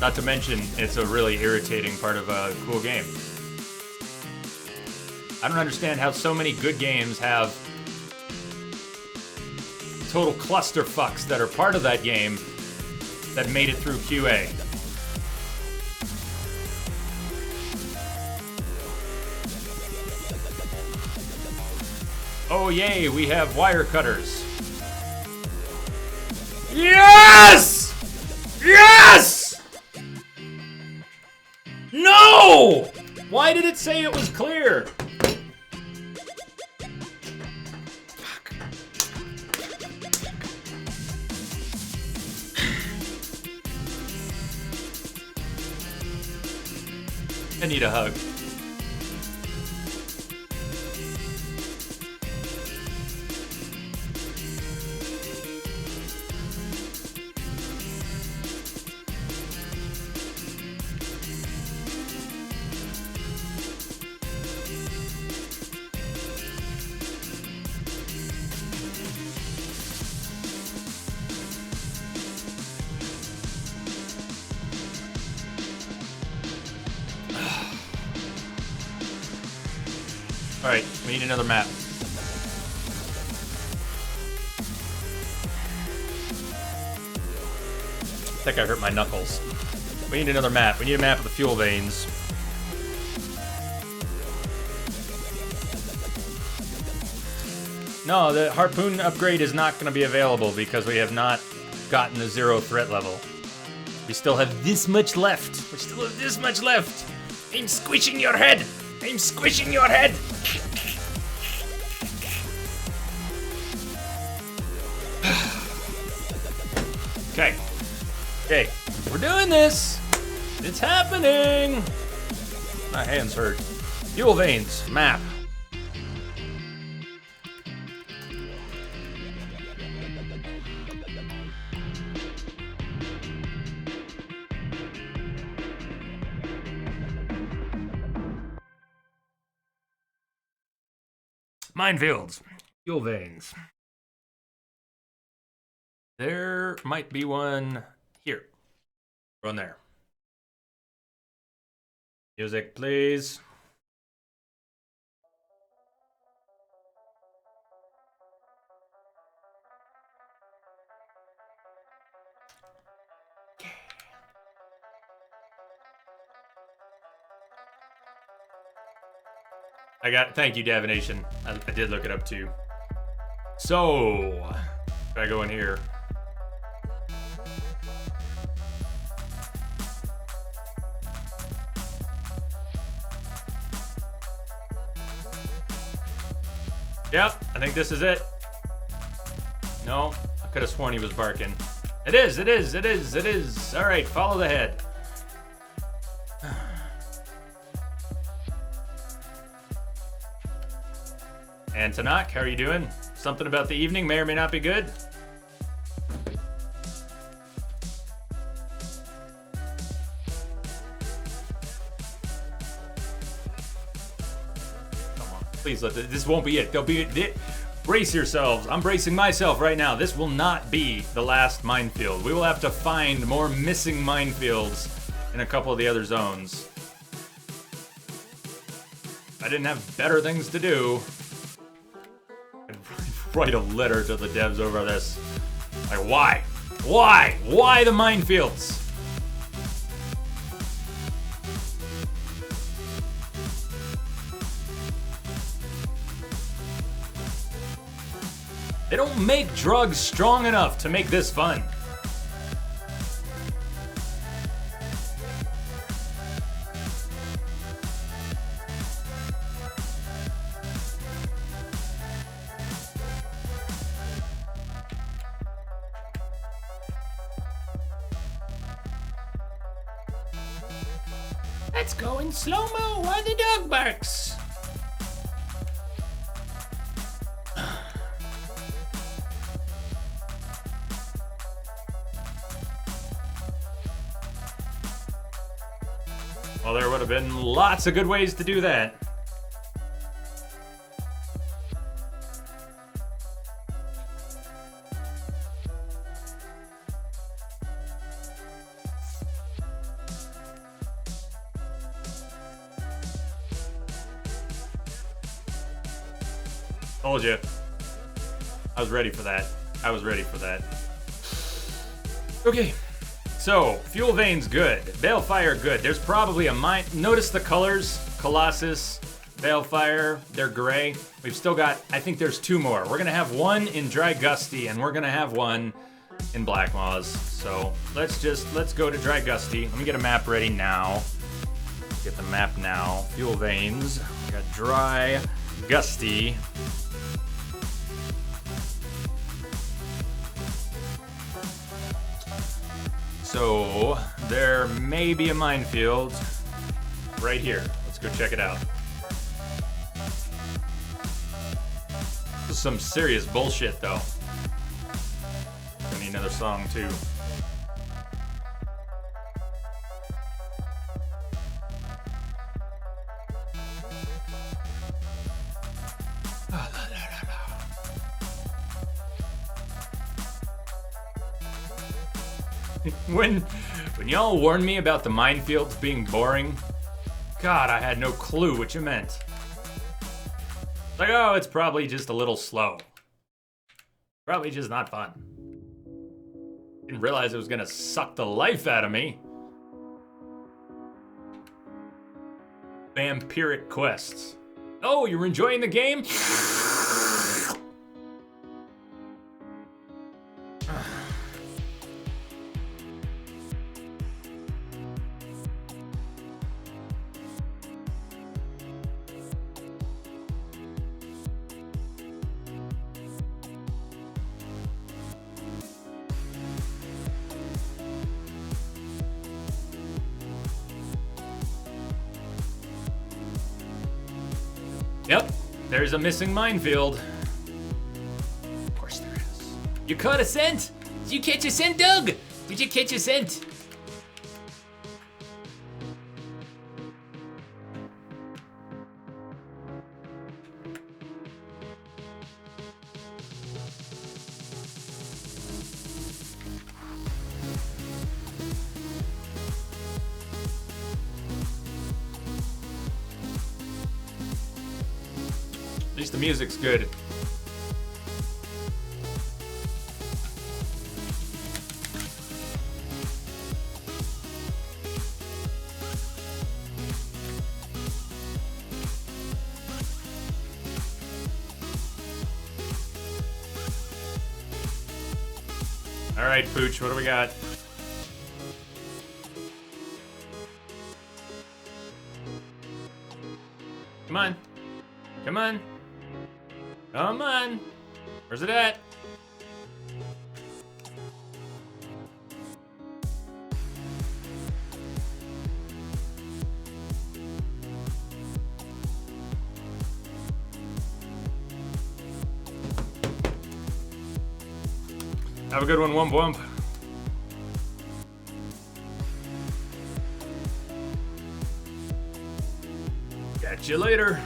Not to mention, it's a really irritating part of a cool game. I don't understand how so many good games have total clusterfucks that are part of that game that made it through QA. Oh yay, we have wire cutters. Yes! Yes! No! Why did it say it was clear? I need a hug. Alright, we need another map. I think I hurt my knuckles. We need another map. We need a map of the fuel veins. No, the harpoon upgrade is not going to be available because we have not gotten the 0 threat level. We still have this much left. We still have this much left. I'm squishing your head. I'm squishing your head. Okay. Okay. We're doing this. It's happening. My hands hurt. Fuel veins. Map. Minefields. Fuel veins. There might be one here. One there. Music, please. Thank you, Davination. I did look it up too. So, if I go in here. Yep, I think this is it. No, I could have sworn he was barking. It is, it is, it is, it is. All right, follow the head. And Tanak, how are you doing? Something about the evening may or may not be good. Come on, please let this won't be it. There'll be it. Brace yourselves. I'm bracing myself right now. This will not be the last minefield. We will have to find more missing minefields in a couple of the other zones. If I didn't have better things to do, I'd write a letter to the devs over this. Like, why? Why? Why the minefields? They don't make drugs strong enough to make this fun. Let's go in slow-mo while the dog barks. Well, there would have been lots of good ways to do that. Told you. I was ready for that. I was ready for that. Okay. So, fuel veins good. Balefire good. There's probably a mine. Notice the colors. Colossus, Balefire, they're gray. We've still got, I think there's 2 more. We're gonna have one in Dry Gusty and we're gonna have one in Black Moss. So let's go to Dry Gusty. Let me get a map ready now. Get the map now. Fuel veins. We got Dry Gusty. So there may be a minefield right here. Let's go check it out. This is some serious bullshit though. I need another song too. When y'all warned me about the minefields being boring, God, I had no clue what you meant. Like, oh, it's probably just a little slow. Probably just not fun. Didn't realize it was gonna suck the life out of me. Vampiric quests. Oh, you're enjoying the game? Yep, there's a missing minefield. Of course there is. You caught a scent? Did you catch a scent, Doug? Did you catch a scent? At least the music's good. All right, Pooch, what do we got? Come on. Come on. Come on. Where's it at? Have a good one, Wump Wump. Catch you later.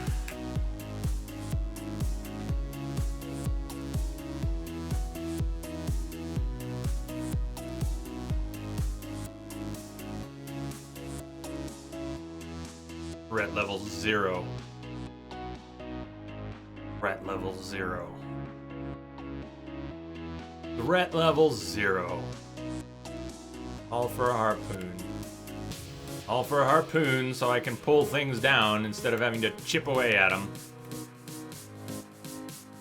We're at level 0. We're at level 0. We're at level 0. All for a harpoon. All for a harpoon so I can pull things down instead of having to chip away at them.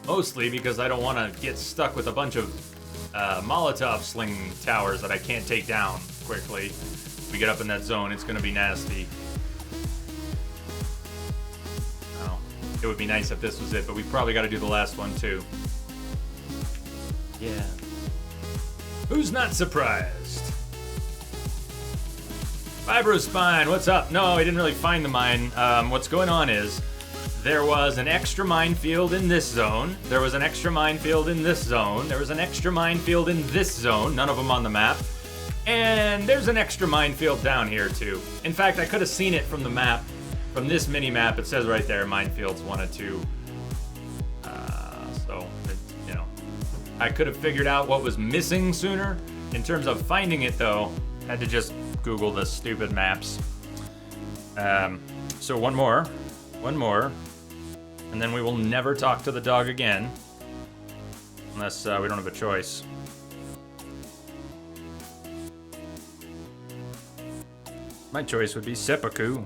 Mostly because I don't want to get stuck with a bunch of Molotov sling towers that I can't take down quickly. If we get up in that zone, it's going to be nasty. Oh, it would be nice if this was it, but we probably got to do the last one too. Yeah. Who's not surprised? Fibrospine, what's up? No, I didn't really find the mine. What's going on is there was an extra minefield in this zone. There was an extra minefield in this zone. There was an extra minefield in this zone. None of them on the map. And there's an extra minefield down here too. In fact, I could have seen it from the map. From this mini map, it says right there, minefields 1 and 2. You know, I could have figured out what was missing sooner. In terms of finding it though, had to just Google the stupid maps. So one more, and then we will never talk to the dog again. Unless we don't have a choice. My choice would be seppuku.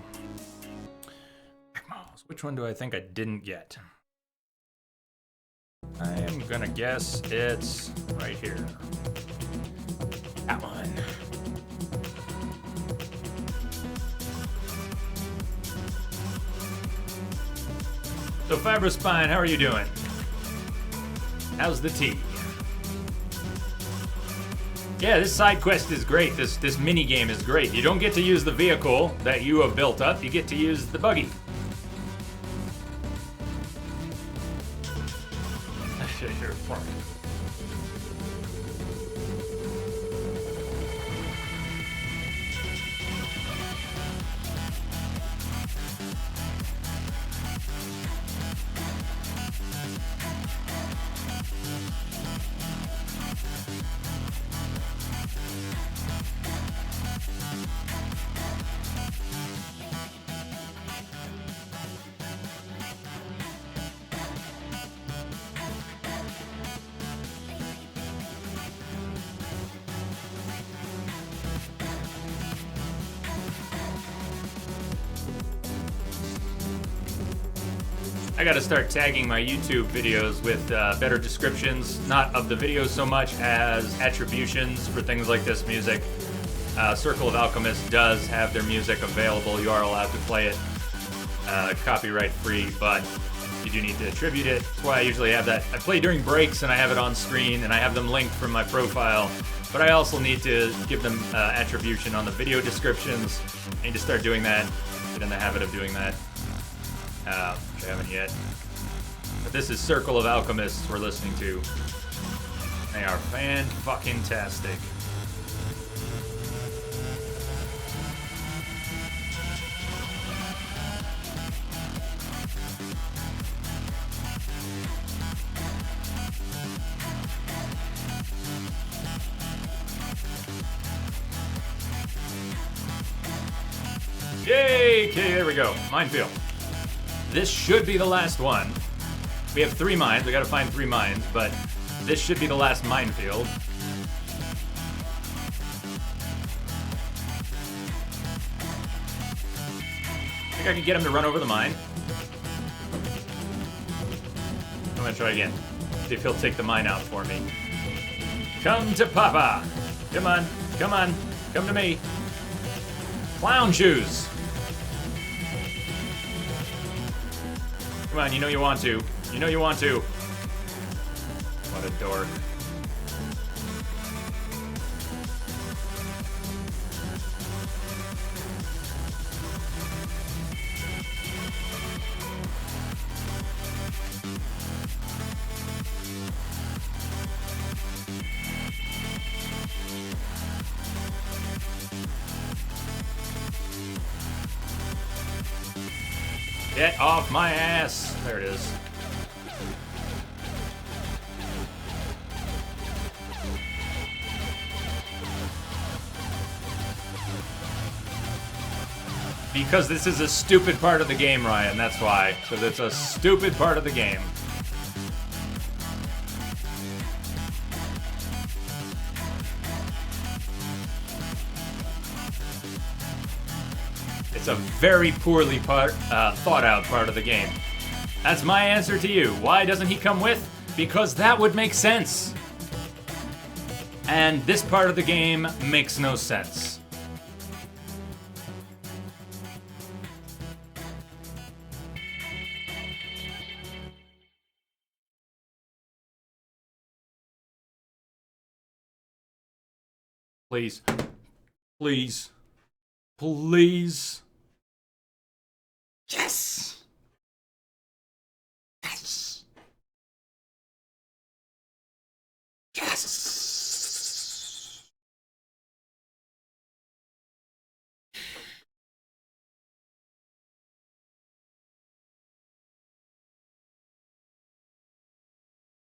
Which one do I think I didn't get? I am gonna guess it's right here. That one. So Fibrospine, how are you doing? How's the tea? Yeah, this side quest is great. This mini game is great. You don't get to use the vehicle that you have built up. You get to use the buggy. I gotta start tagging my YouTube videos with better descriptions, not of the videos so much as attributions for things like this music. Circle of Alchemists does have their music available. You are allowed to play it copyright free, but you do need to attribute it. That's why I usually have that. I play during breaks and I have it on screen and I have them linked from my profile, but I also need to give them attribution on the video descriptions. I need to start doing that, get in the habit of doing that. Which I haven't yet. But this is Circle of Alchemists we're listening to. They are fan-fucking-tastic. Yay! Okay, there we go. Minefield. This should be the last one. We have 3 mines. We gotta find 3 mines, but this should be the last minefield. I think I can get him to run over the mine. I'm gonna try again. See if he'll take the mine out for me. Come to Papa. Come on, come on, come to me. Clown shoes. Come on, you know you want to. You know you want to. What a dork. Get off my ass. There it is. Because this is a stupid part of the game, Ryan. That's why. Because it's a stupid part of the game. It's a very poorly thought out part of the game. That's my answer to you. Why doesn't he come with? Because that would make sense. And this part of the game makes no sense. Please. Please. Please. Yes. Yes. Yes.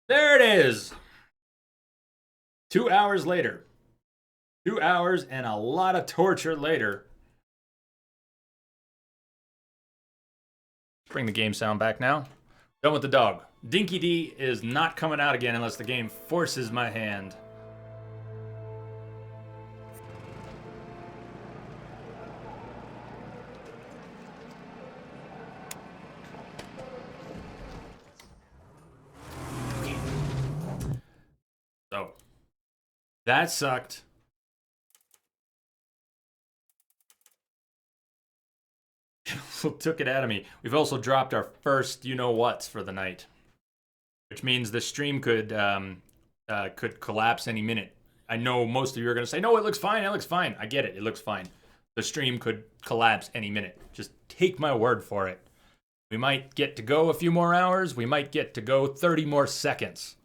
There it is. 2 hours later. 2 hours and a lot of torture later. Bring the game sound back now. Done with the dog. Dinky D is not coming out again unless the game forces my hand. So, that sucked. Took it out of me. We've also dropped our first you-know-whats for the night, which means the stream could collapse any minute. I know most of you are going to say, no, it looks fine, it looks fine. I get it, it looks fine. The stream could collapse any minute. Just take my word for it. We might get to go a few more hours. We might get to go 30 more seconds.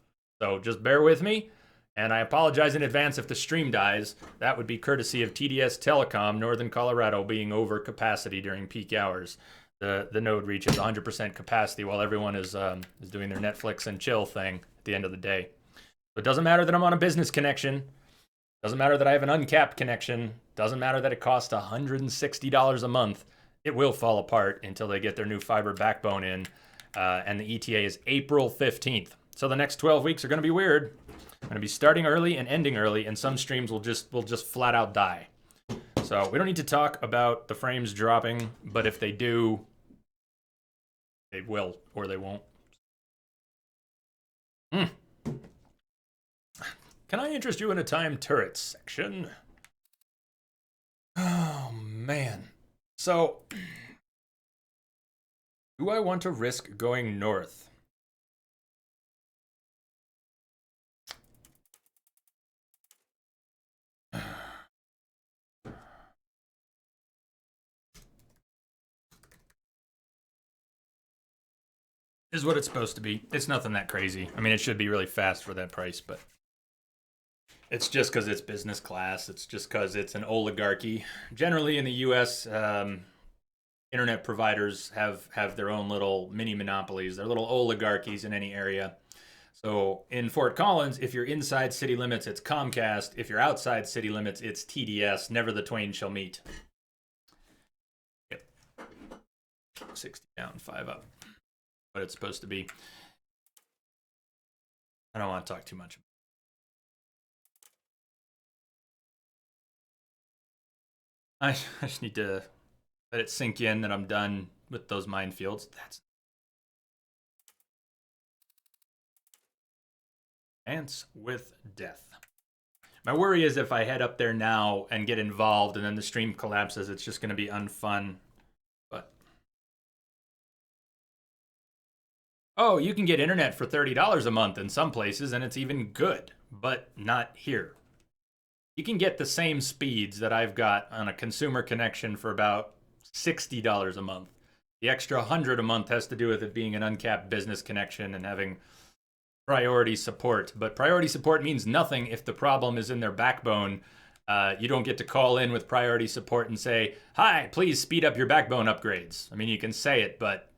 So just bear with me. And I apologize in advance if the stream dies. That would be courtesy of TDS Telecom, Northern Colorado, being over capacity during peak hours. The node reaches 100% capacity while everyone is doing their Netflix and chill thing at the end of the day. So it doesn't matter that I'm on a business connection. Doesn't matter that I have an uncapped connection. Doesn't matter that it costs $160 a month. It will fall apart until they get their new fiber backbone in. And the ETA is April 15th. So the next 12 weeks are going to be weird. I'm going to be starting early and ending early, and some streams will just flat out die. So we don't need to talk about the frames dropping, but if they do, they will or they won't. Can I interest you in a time turrets section? Oh, man. So, do I want to risk going north? Is what it's supposed to be. It's nothing that crazy. I mean, it should be really fast for that price, but it's just because it's business class. It's just because it's an oligarchy. Generally in the U.S., internet providers have their own little mini monopolies. They're little oligarchies in any area. So in Fort Collins, if you're inside city limits, it's Comcast. If you're outside city limits, it's TDS. Never the twain shall meet. Yep. 60 down, 5 up. What it's supposed to be. I don't want to talk too much. I just need to let it sink in that I'm done with those minefields. That's Ants with Death. My worry is if I head up there now and get involved and then the stream collapses, it's just going to be unfun. Oh, you can get internet for $30 a month in some places, and it's even good, but not here. You can get the same speeds that I've got on a consumer connection for about $60 a month. The extra $100 a month has to do with it being an uncapped business connection and having priority support. But priority support means nothing if the problem is in their backbone. You don't get to call in with priority support and say, hi, please speed up your backbone upgrades. I mean, you can say it, but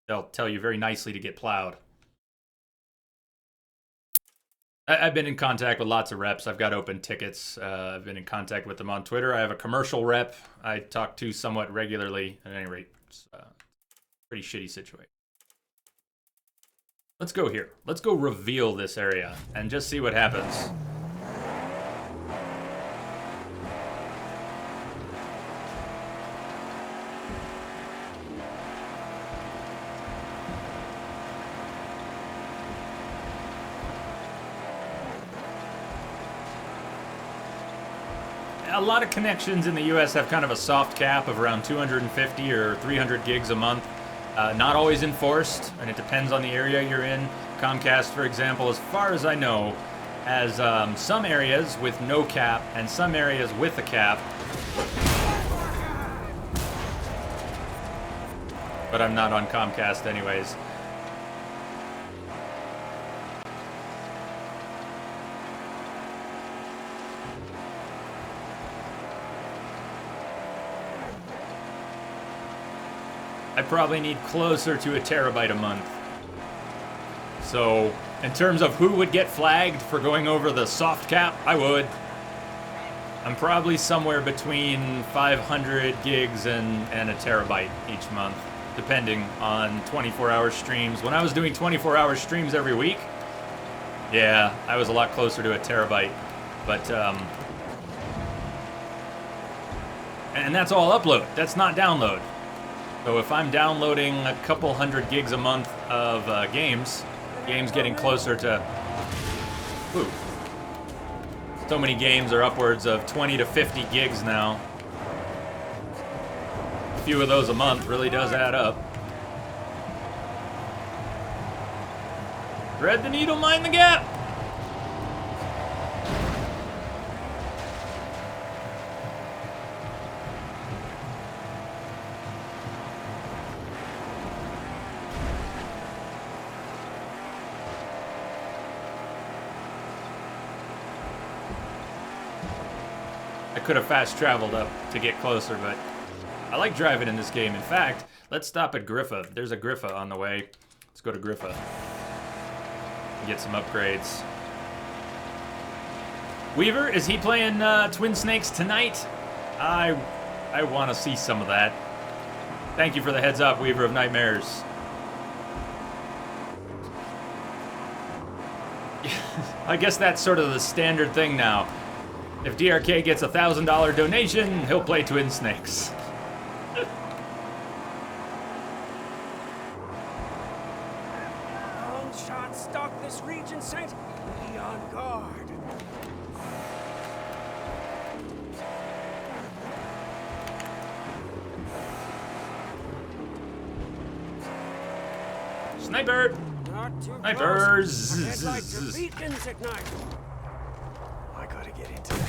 they'll tell you very nicely to get plowed. I've been in contact with lots of reps. I've got open tickets. I've been in contact with them on Twitter. I have a commercial rep I talk to somewhat regularly. At any rate, it's a pretty shitty situation. Let's go here. Let's go reveal this area and just see what happens. A lot of connections in the US have kind of a soft cap of around 250 or 300 gigs a month. Not always enforced, and it depends on the area you're in. Comcast, for example, as far as I know, has some areas with no cap and some areas with a cap. but I'm not on Comcast anyways. I probably need closer to a terabyte a month. So, in terms of who would get flagged for going over the soft cap, I would. I'm probably somewhere between 500 gigs and a terabyte each month, depending on 24-hour streams. When I was doing 24-hour streams every week, yeah, I was a lot closer to a terabyte. But, and that's all upload. That's not download. So if I'm downloading a couple hundred gigs a month of games getting closer to... Ooh. So many games are upwards of 20 to 50 gigs now. A few of those a month really does add up. Thread the needle, mind the gap! I could have fast traveled up to get closer, but I like driving in this game. In fact, let's stop at Griffa. There's a Griffa on the way. Let's go to Griffa. Get some upgrades. Weaver, is he playing Twin Snakes tonight? I want to see some of that. Thank you for the heads up, Weaver of Nightmares. I guess that's sort of the standard thing now. If DRK gets a $1,000 donation, he'll play Twin Snakes. Long shot stalk this region, Saint. Be on guard. Sniper! Not too Snipers! close. Our headlights are beacons at night. I gotta get into that.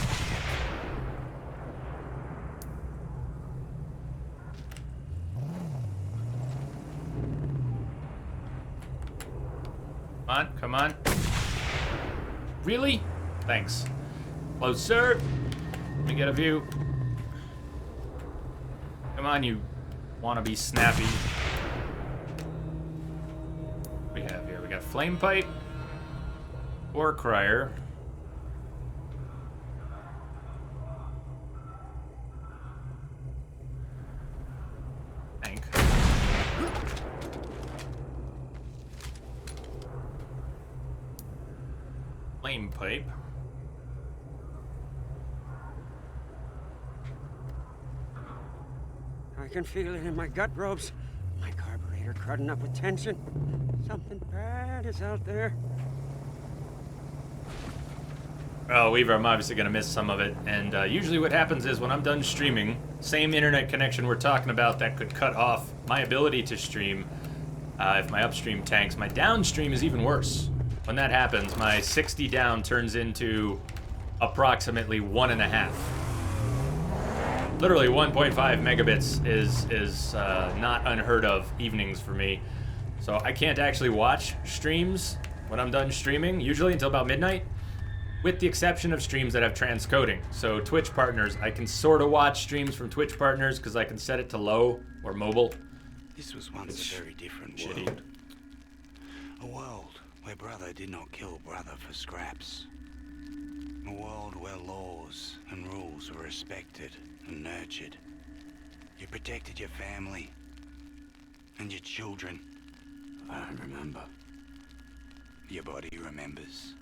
Come on. Really? Thanks. Closer. Let me get a view. Come on, you wanna be snappy. What do we have here? We got Flame Pipe. Or Crier. Tank. Flame Pipe. I can feel it in my gut ropes. My carburetor crudding up with tension. Something bad is out there. Oh, Weaver, I'm obviously going to miss some of it. And usually what happens is when I'm done streaming, same internet connection we're talking about that could cut off my ability to stream if my upstream tanks. My downstream is even worse. When that happens, my 60 down turns into approximately 1.5. Literally 1.5 megabits is not unheard of evenings for me. So I can't actually watch streams when I'm done streaming, usually until about midnight, with the exception of streams that have transcoding. So Twitch partners, I can sort of watch streams from Twitch partners because I can set it to low or mobile. This was once a very different Shitty. world. A world where brother did not kill brother for scraps. A world where laws and rules were respected and nurtured. You protected your family and your children. I don't remember. Your body remembers.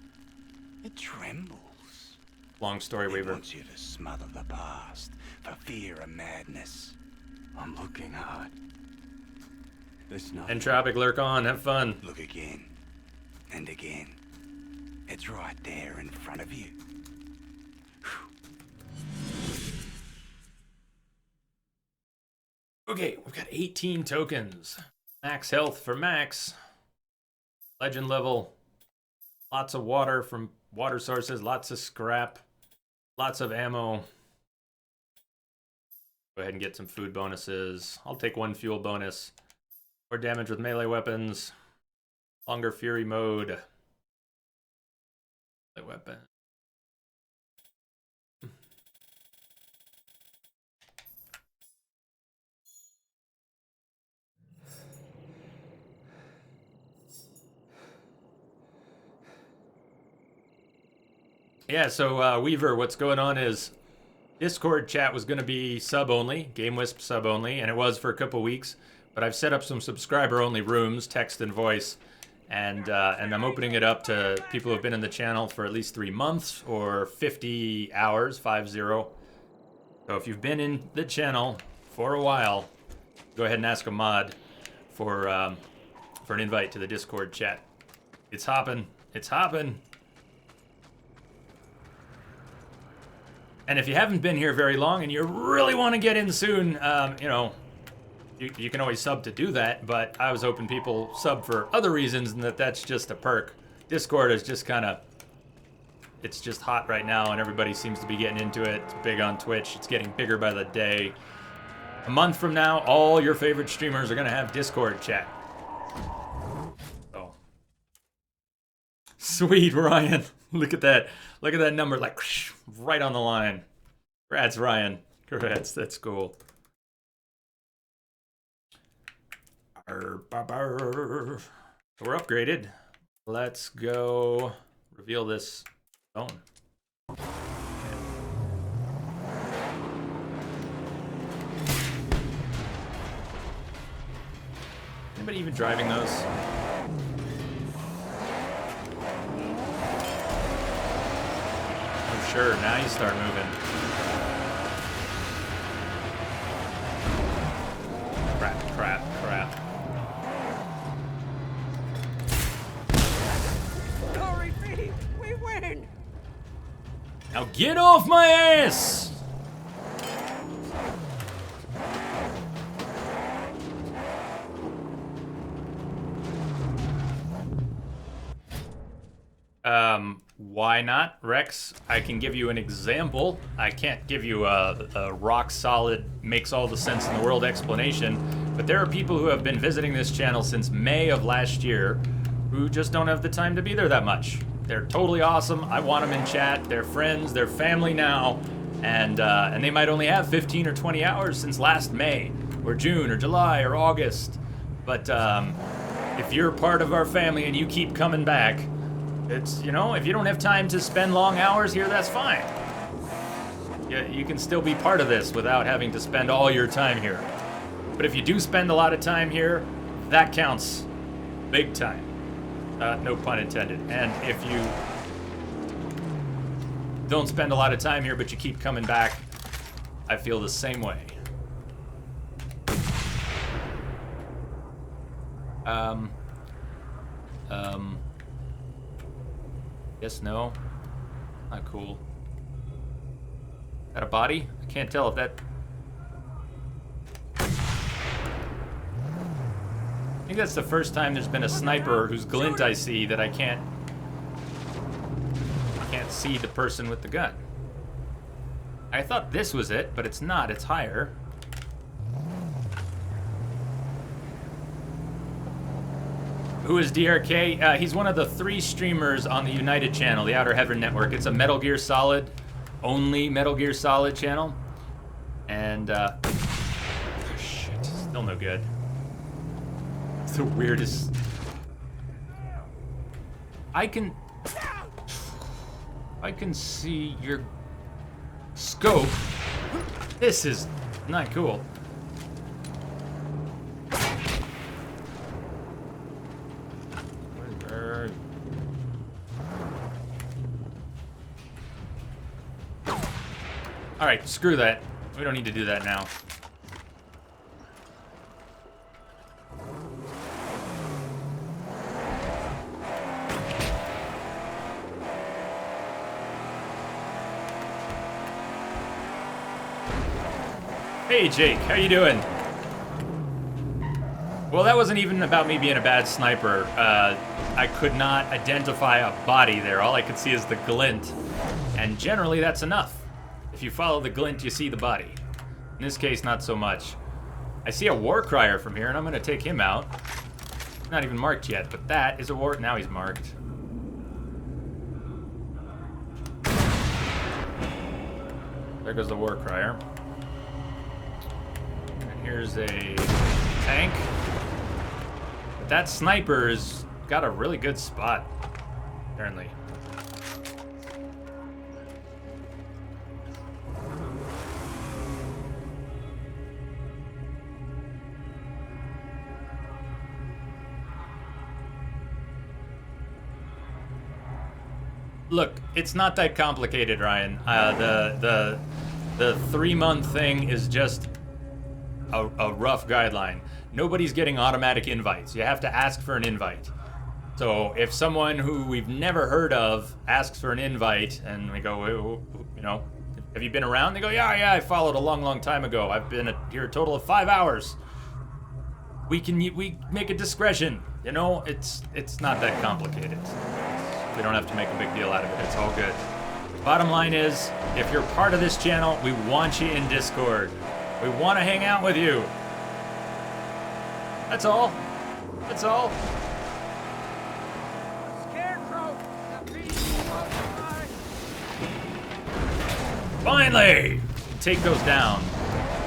It trembles. Long story, It Weaver. wants you to smother the past for fear and madness. I'm looking hard. There's nothing. Entropic, lurk on, have fun. Look again and again. It's right there in front of you. Okay, we've got 18 tokens. Max health for Max. Legend level. Lots of water from water sources, lots of scrap, lots of ammo. Go ahead and get some food bonuses. I'll take one fuel bonus. More damage with melee weapons. Longer fury mode. Melee weapon. Yeah, so Weaver, what's going on is Discord chat was going to be sub only, GameWisp sub only, and it was for a couple weeks. But I've set up some subscriber only rooms, text and voice, and I'm opening it up to people who have been in the channel for at least 3 months or 50 hours, 50. So if you've been in the channel for a while, go ahead and ask a mod for an invite to the Discord chat. It's hopping. It's hopping. And if you haven't been here very long and you really want to get in soon, you know, you can always sub to do that, but I was hoping people sub for other reasons and that's just a perk. Discord is just kind of, it's just hot right now and everybody seems to be getting into it. It's big on Twitch. It's getting bigger by the day. A month from now, all your favorite streamers are going to have Discord chat. So. Sweet, Ryan. Look at that. Look at that number, like, right on the line. Congrats, Ryan. Congrats, that's cool. So we're upgraded. Let's go reveal this zone. Okay. Anybody even driving those? Oh, sure. Now you start moving. Crap, crap, crap. Glory be! We win! Now get off my ass! Why not, Rex? I can give you an example. I can't give you a rock solid, makes all the sense in the world explanation, but there are people who have been visiting this channel since May of last year who just don't have the time to be there that much. They're totally awesome. I want them in chat. They're friends. They're family now. And they might only have 15 or 20 hours since last May or June or July or August. But if you're part of our family and you keep coming back, it's, you know, if you don't have time to spend long hours here, that's fine. You can still be part of this without having to spend all your time here. But if you do spend a lot of time here, that counts big time. No pun intended. And if you don't spend a lot of time here, but you keep coming back, I feel the same way. Yes, no. Not cool. Got a body? I can't tell if that... I think that's the first time there's been a sniper whose glint I see that I can't see the person with the gun. I thought this was it, but it's not. It's higher. Who is DRK? He's one of the 3 streamers on the United channel, the Outer Heaven Network. It's a Metal Gear Solid, only Metal Gear Solid channel. And, oh shit, still no good. It's the weirdest. I can see your scope. This is not cool. Alright, screw that. We don't need to do that now. Hey Jake, how you doing? Well, that wasn't even about me being a bad sniper. I could not identify a body there. All I could see is the glint. And generally that's enough. If you follow the glint, you see the body. In this case, not so much. I see a war crier from here, and I'm gonna take him out. Not even marked yet, but that is a war. Now he's marked. There goes the war crier. And here's a tank. But that sniper's got a really good spot, apparently. Look, it's not that complicated, Ryan. The 3-month thing is just a rough guideline. Nobody's getting automatic invites. You have to ask for an invite. So if someone who we've never heard of asks for an invite, and we go, you know, have you been around? They go, yeah, I followed a long time ago. I've been here a total of 5 hours. We make a discretion. You know, it's not that complicated. We don't have to make a big deal out of it. It's all good. Bottom line is, if you're part of this channel, we want you in Discord. We want to hang out with you. That's all. That's all. Scarecrow! Finally! Take those down.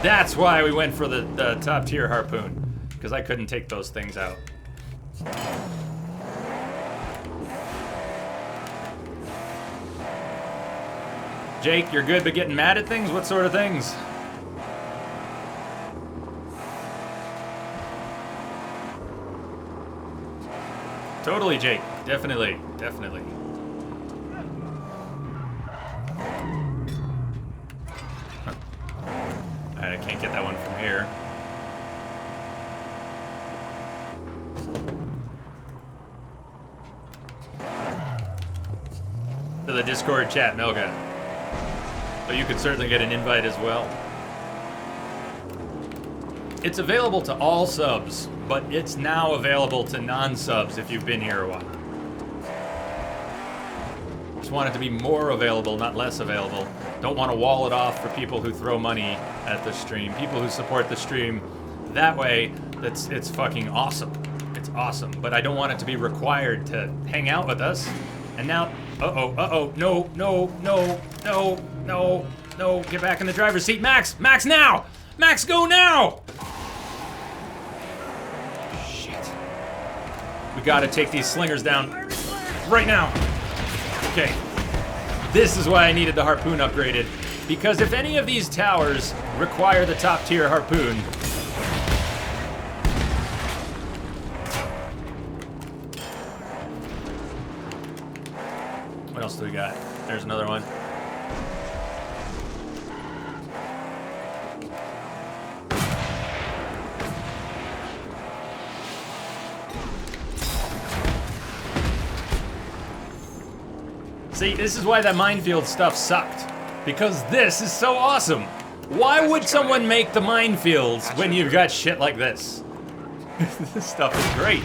That's why we went for the top tier harpoon. Because I couldn't take those things out. Jake, you're good but getting mad at things? What sort of things? Totally, Jake. Definitely. Alright, I can't get that one from here. To the Discord chat, Melga. So you could certainly get an invite as well. It's available to all subs, but it's now available to non-subs if you've been here a while. Just want it to be more available, not less available. Don't want to wall it off for people who throw money at the stream, people who support the stream. That way, it's fucking awesome. It's awesome, but I don't want it to be required to hang out with us. And now, no, get back in the driver's seat. Max now! Max, go now! Shit. We gotta take these slingers down right now. Okay. This is why I needed the harpoon upgraded. Because if any of these towers require the top tier harpoon, what else do we got? There's another one. See, this is why that minefield stuff sucked. Because this is so awesome. Why would someone make the minefields when you've got shit like this? This stuff is great.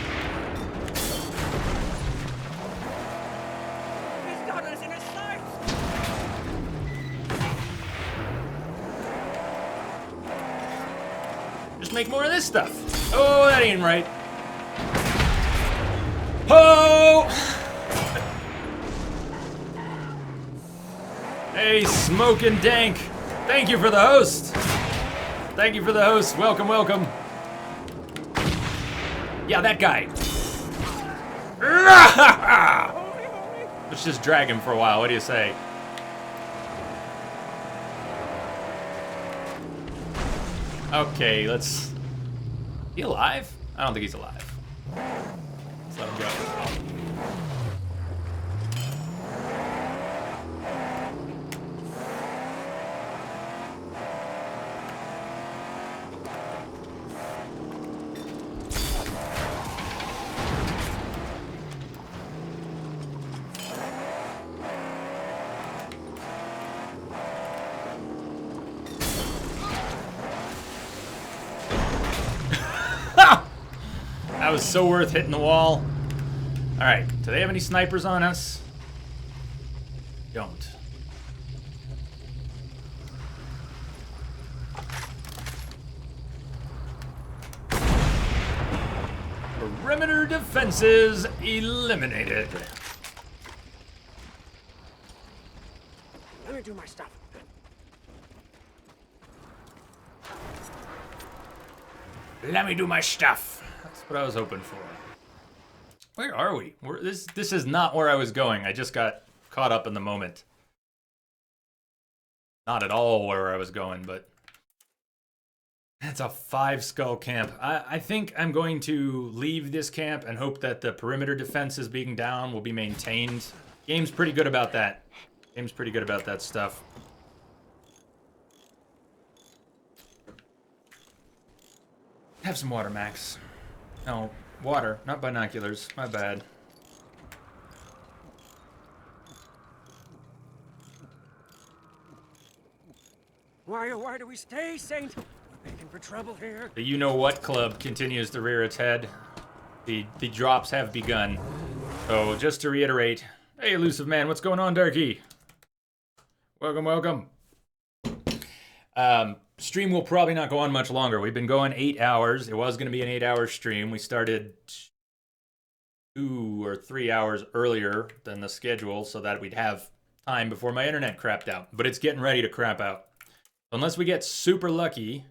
He's got us in his sights! Just make more of this stuff. Oh, that ain't right. Oh! Hey, Smokin' Dank. Thank you for the host. Thank you for the host. Welcome. Yeah, that guy. Let's just drag him for a while. What do you say? Okay, let's... He alive? I don't think he's alive. Let's let him go. That was so worth hitting the wall. Alright, do they have any snipers on us? Don't. Perimeter defenses eliminated. Let me do my stuff. Let me do my stuff. That's what I was hoping for. Where are we? This is not where I was going. I just got caught up in the moment. Not at all where I was going, but it's a 5-skull camp. I think I'm going to leave this camp and hope that the perimeter defenses being down will be maintained. Game's pretty good about that. Game's pretty good about that stuff. Have some water, Max. No, water, not binoculars. My bad. Why do we stay, Saint? We're making for trouble here. The you-know-what club continues to rear its head. The drops have begun. So, just to reiterate... Hey, Elusive Man, what's going on, Darky? Welcome, welcome. Stream will probably not go on much longer. We've been going 8 hours. It was going to be an 8-hour stream. We started 2 or 3 hours earlier than the schedule so that we'd have time before my internet crapped out. But it's getting ready to crap out. Unless we get super lucky...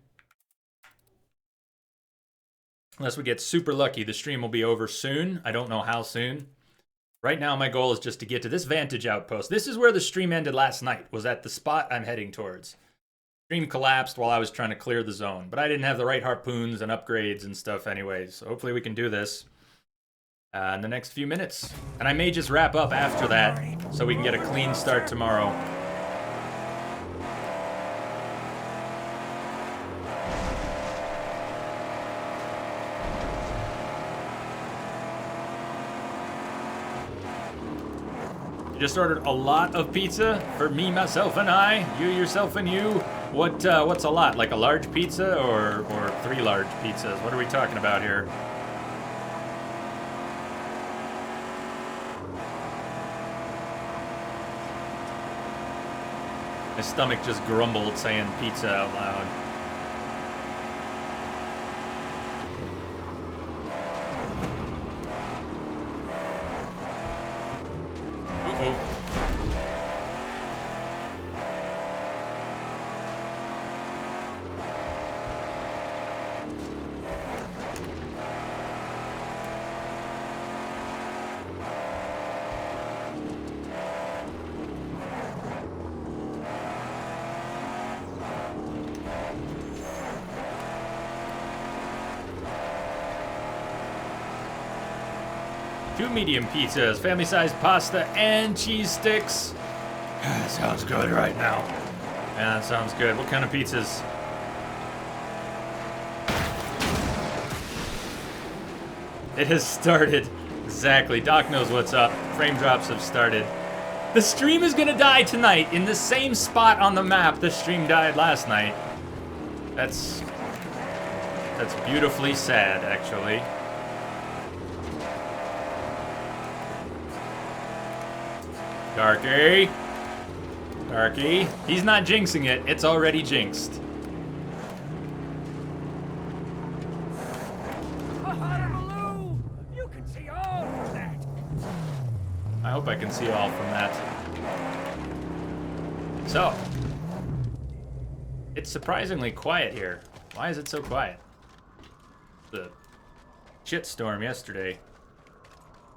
the stream will be over soon. I don't know how soon. Right now, my goal is just to get to this vantage outpost. This is where the stream ended last night, was at the spot I'm heading towards. Stream collapsed while I was trying to clear the zone, but I didn't have the right harpoons and upgrades and stuff anyways. So hopefully we can do this in the next few minutes. And I may just wrap up after that so we can get a clean start tomorrow. You just ordered a lot of pizza for me, myself, and I. You, yourself, and you. What's a lot? Like a large pizza or 3 large pizzas? What are we talking about here? My stomach just grumbled saying pizza out loud. Medium pizzas, family-sized pasta, and cheese sticks. That sounds good right now. Yeah, that sounds good. What kind of pizzas? It has started. Exactly. Doc knows what's up. Frame drops have started. The stream is gonna die tonight in the same spot on the map the stream died last night. That's beautifully sad, actually. Darky. Darky. He's not jinxing it. It's already jinxed. You can see all from that. I hope I can see all from that. So. It's surprisingly quiet here. Why is it so quiet? The shitstorm yesterday.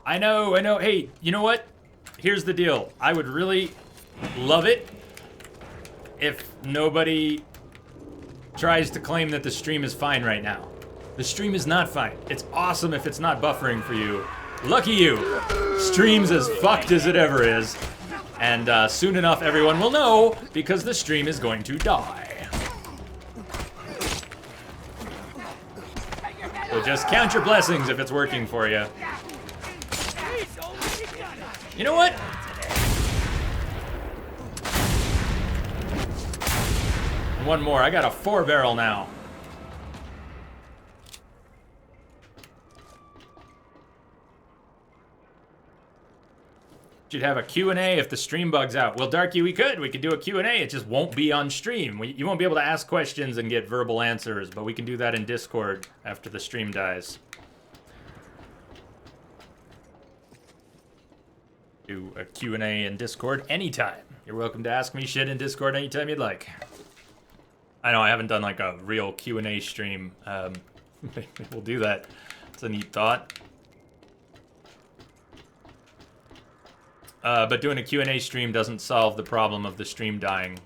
I know. Hey, you know what? Here's the deal. I would really love it if nobody tries to claim that the stream is fine right now. The stream is not fine. It's awesome if it's not buffering for you. Lucky you. Stream's as fucked as it ever is. And soon enough everyone will know because the stream is going to die. So just count your blessings if it's working for you. You know what? One more. I got a 4-barrel now. Should have a Q&A if the stream bugs out. Well, Darky, we could do a Q&A. It just won't be on stream. You won't be able to ask questions and get verbal answers, but we can do that in Discord after the stream dies. do a Q&A in Discord anytime. You're welcome to ask me shit in Discord anytime you'd like. I know I haven't done like a real Q&A stream. Maybe we'll do that. It's a neat thought. But doing a Q&A stream doesn't solve the problem of the stream dying.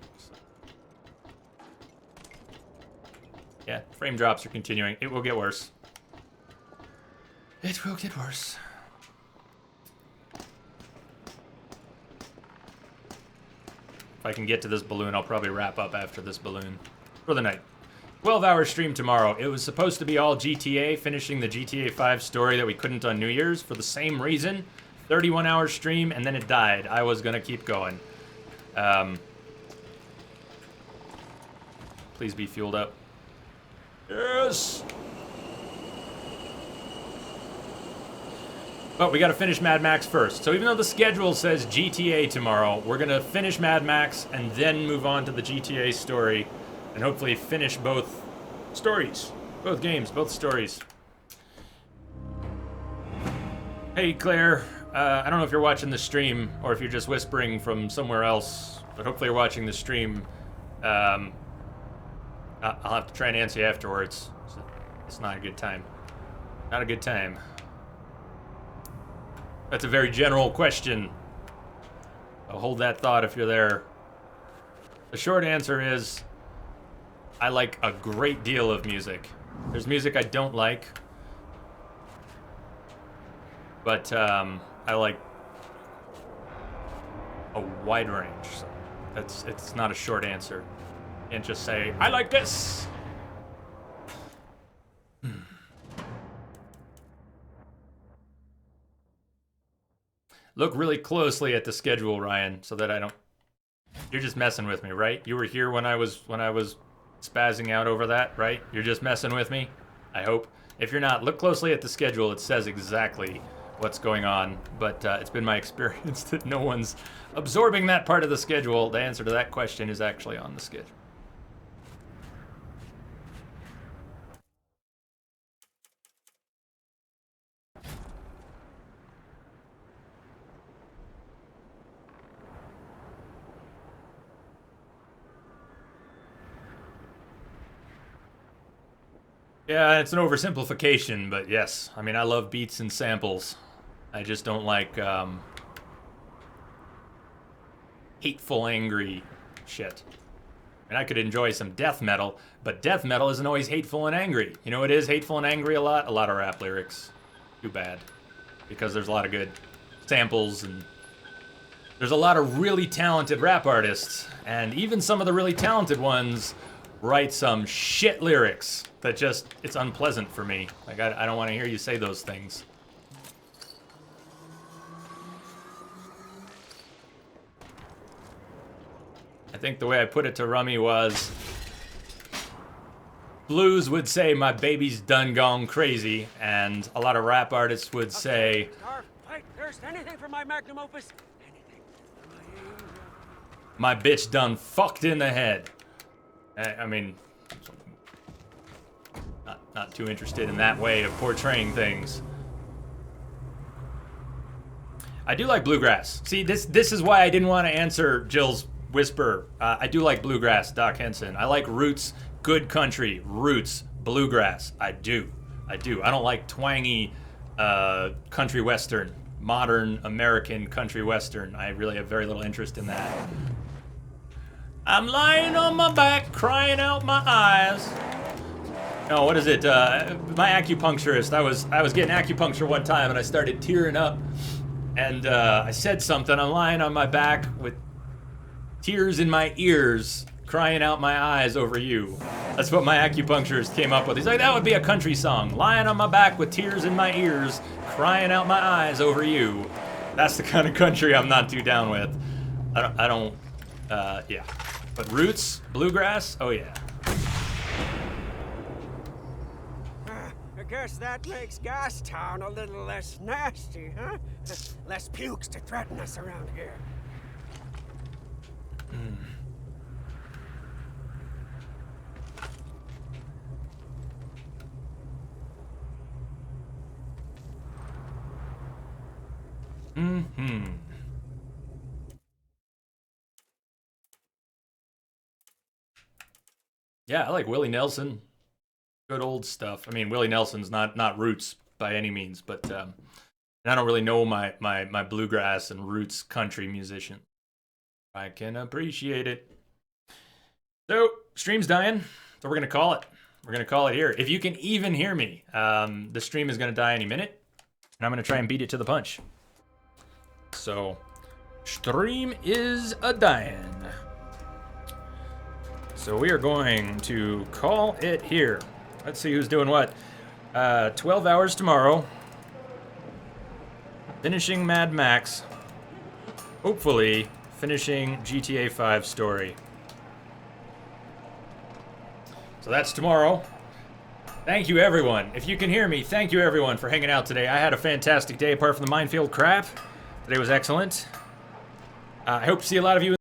Yeah, frame drops are continuing. It will get worse. It will get worse. If I can get to this balloon, I'll probably wrap up after this balloon for the night. 12-hour stream tomorrow. It was supposed to be all GTA, finishing the GTA 5 story that we couldn't on New Year's for the same reason. 31-hour stream, and then it died. I was going to keep going. Please be fueled up. Yes! But we gotta finish Mad Max first. So even though the schedule says GTA tomorrow, we're gonna finish Mad Max and then move on to the GTA story and hopefully finish both stories. Both games, both stories. Hey Claire, I don't know if you're watching the stream or if you're just whispering from somewhere else, but hopefully you're watching the stream. I'll have to try and answer you afterwards. It's not a good time. Not a good time. That's a very general question. I'll hold that thought if you're there. The short answer is, I like a great deal of music. There's music I don't like, but I like a wide range. So it's not a short answer. You can't just say, I like this. Look really closely at the schedule, Ryan, so that I don't... You're just messing with me, right? You were here when I was spazzing out over that, right? You're just messing with me, I hope. If you're not, look closely at the schedule. It says exactly what's going on, but it's been my experience that no one's absorbing that part of the schedule. The answer to that question is actually on the schedule. Yeah, it's an oversimplification, but yes. I mean, I love beats and samples. I just don't like hateful, angry shit. And I could enjoy some death metal, but death metal isn't always hateful and angry. You know what is hateful and angry a lot? A lot of rap lyrics. Too bad. Because there's a lot of good samples, and there's a lot of really talented rap artists, and even some of the really talented ones write some shit lyrics that just, it's unpleasant for me. Like, I don't want to hear you say those things. I think the way I put it to Rummy was, blues would say my baby's done gone crazy, and a lot of rap artists would say, Starve, fight, thirst, anything for my magnum opus. Anything for my angel. my bitch done fucked in the head. I mean, not too interested in that way of portraying things. I do like bluegrass. See, this is why I didn't want to answer Jill's whisper. I do like bluegrass, Doc Henson. I like roots, good country, roots, bluegrass. I do. I don't like twangy country western, modern American country western. I really have very little interest in that. I'm lying on my back, crying out my eyes. No, what is it? My acupuncturist. I was getting acupuncture one time, and I started tearing up. And I said something. I'm lying on my back with tears in my ears, crying out my eyes over you. That's what my acupuncturist came up with. He's like, that would be a country song. Lying on my back with tears in my ears, crying out my eyes over you. That's the kind of country I'm not too down with. I don't, yeah. But roots, bluegrass, oh yeah. I guess that makes Gastown a little less nasty, huh? Less pukes to threaten us around here. Yeah, I like Willie Nelson. Good old stuff. I mean, Willie Nelson's not roots by any means, but and I don't really know my bluegrass and roots country musician. I can appreciate it. So, stream's dying, so we're going to call it. We're going to call it here. If you can even hear me, the stream is going to die any minute, and I'm going to try and beat it to the punch. So, stream is a-dying. So we are going to call it here. Let's see who's doing what. 12 hours tomorrow. Finishing Mad Max. Hopefully, finishing GTA 5 story. So that's tomorrow. Thank you, everyone. If you can hear me, thank you, everyone, for hanging out today. I had a fantastic day apart from the minefield crap. Today was excellent. I hope to see a lot of you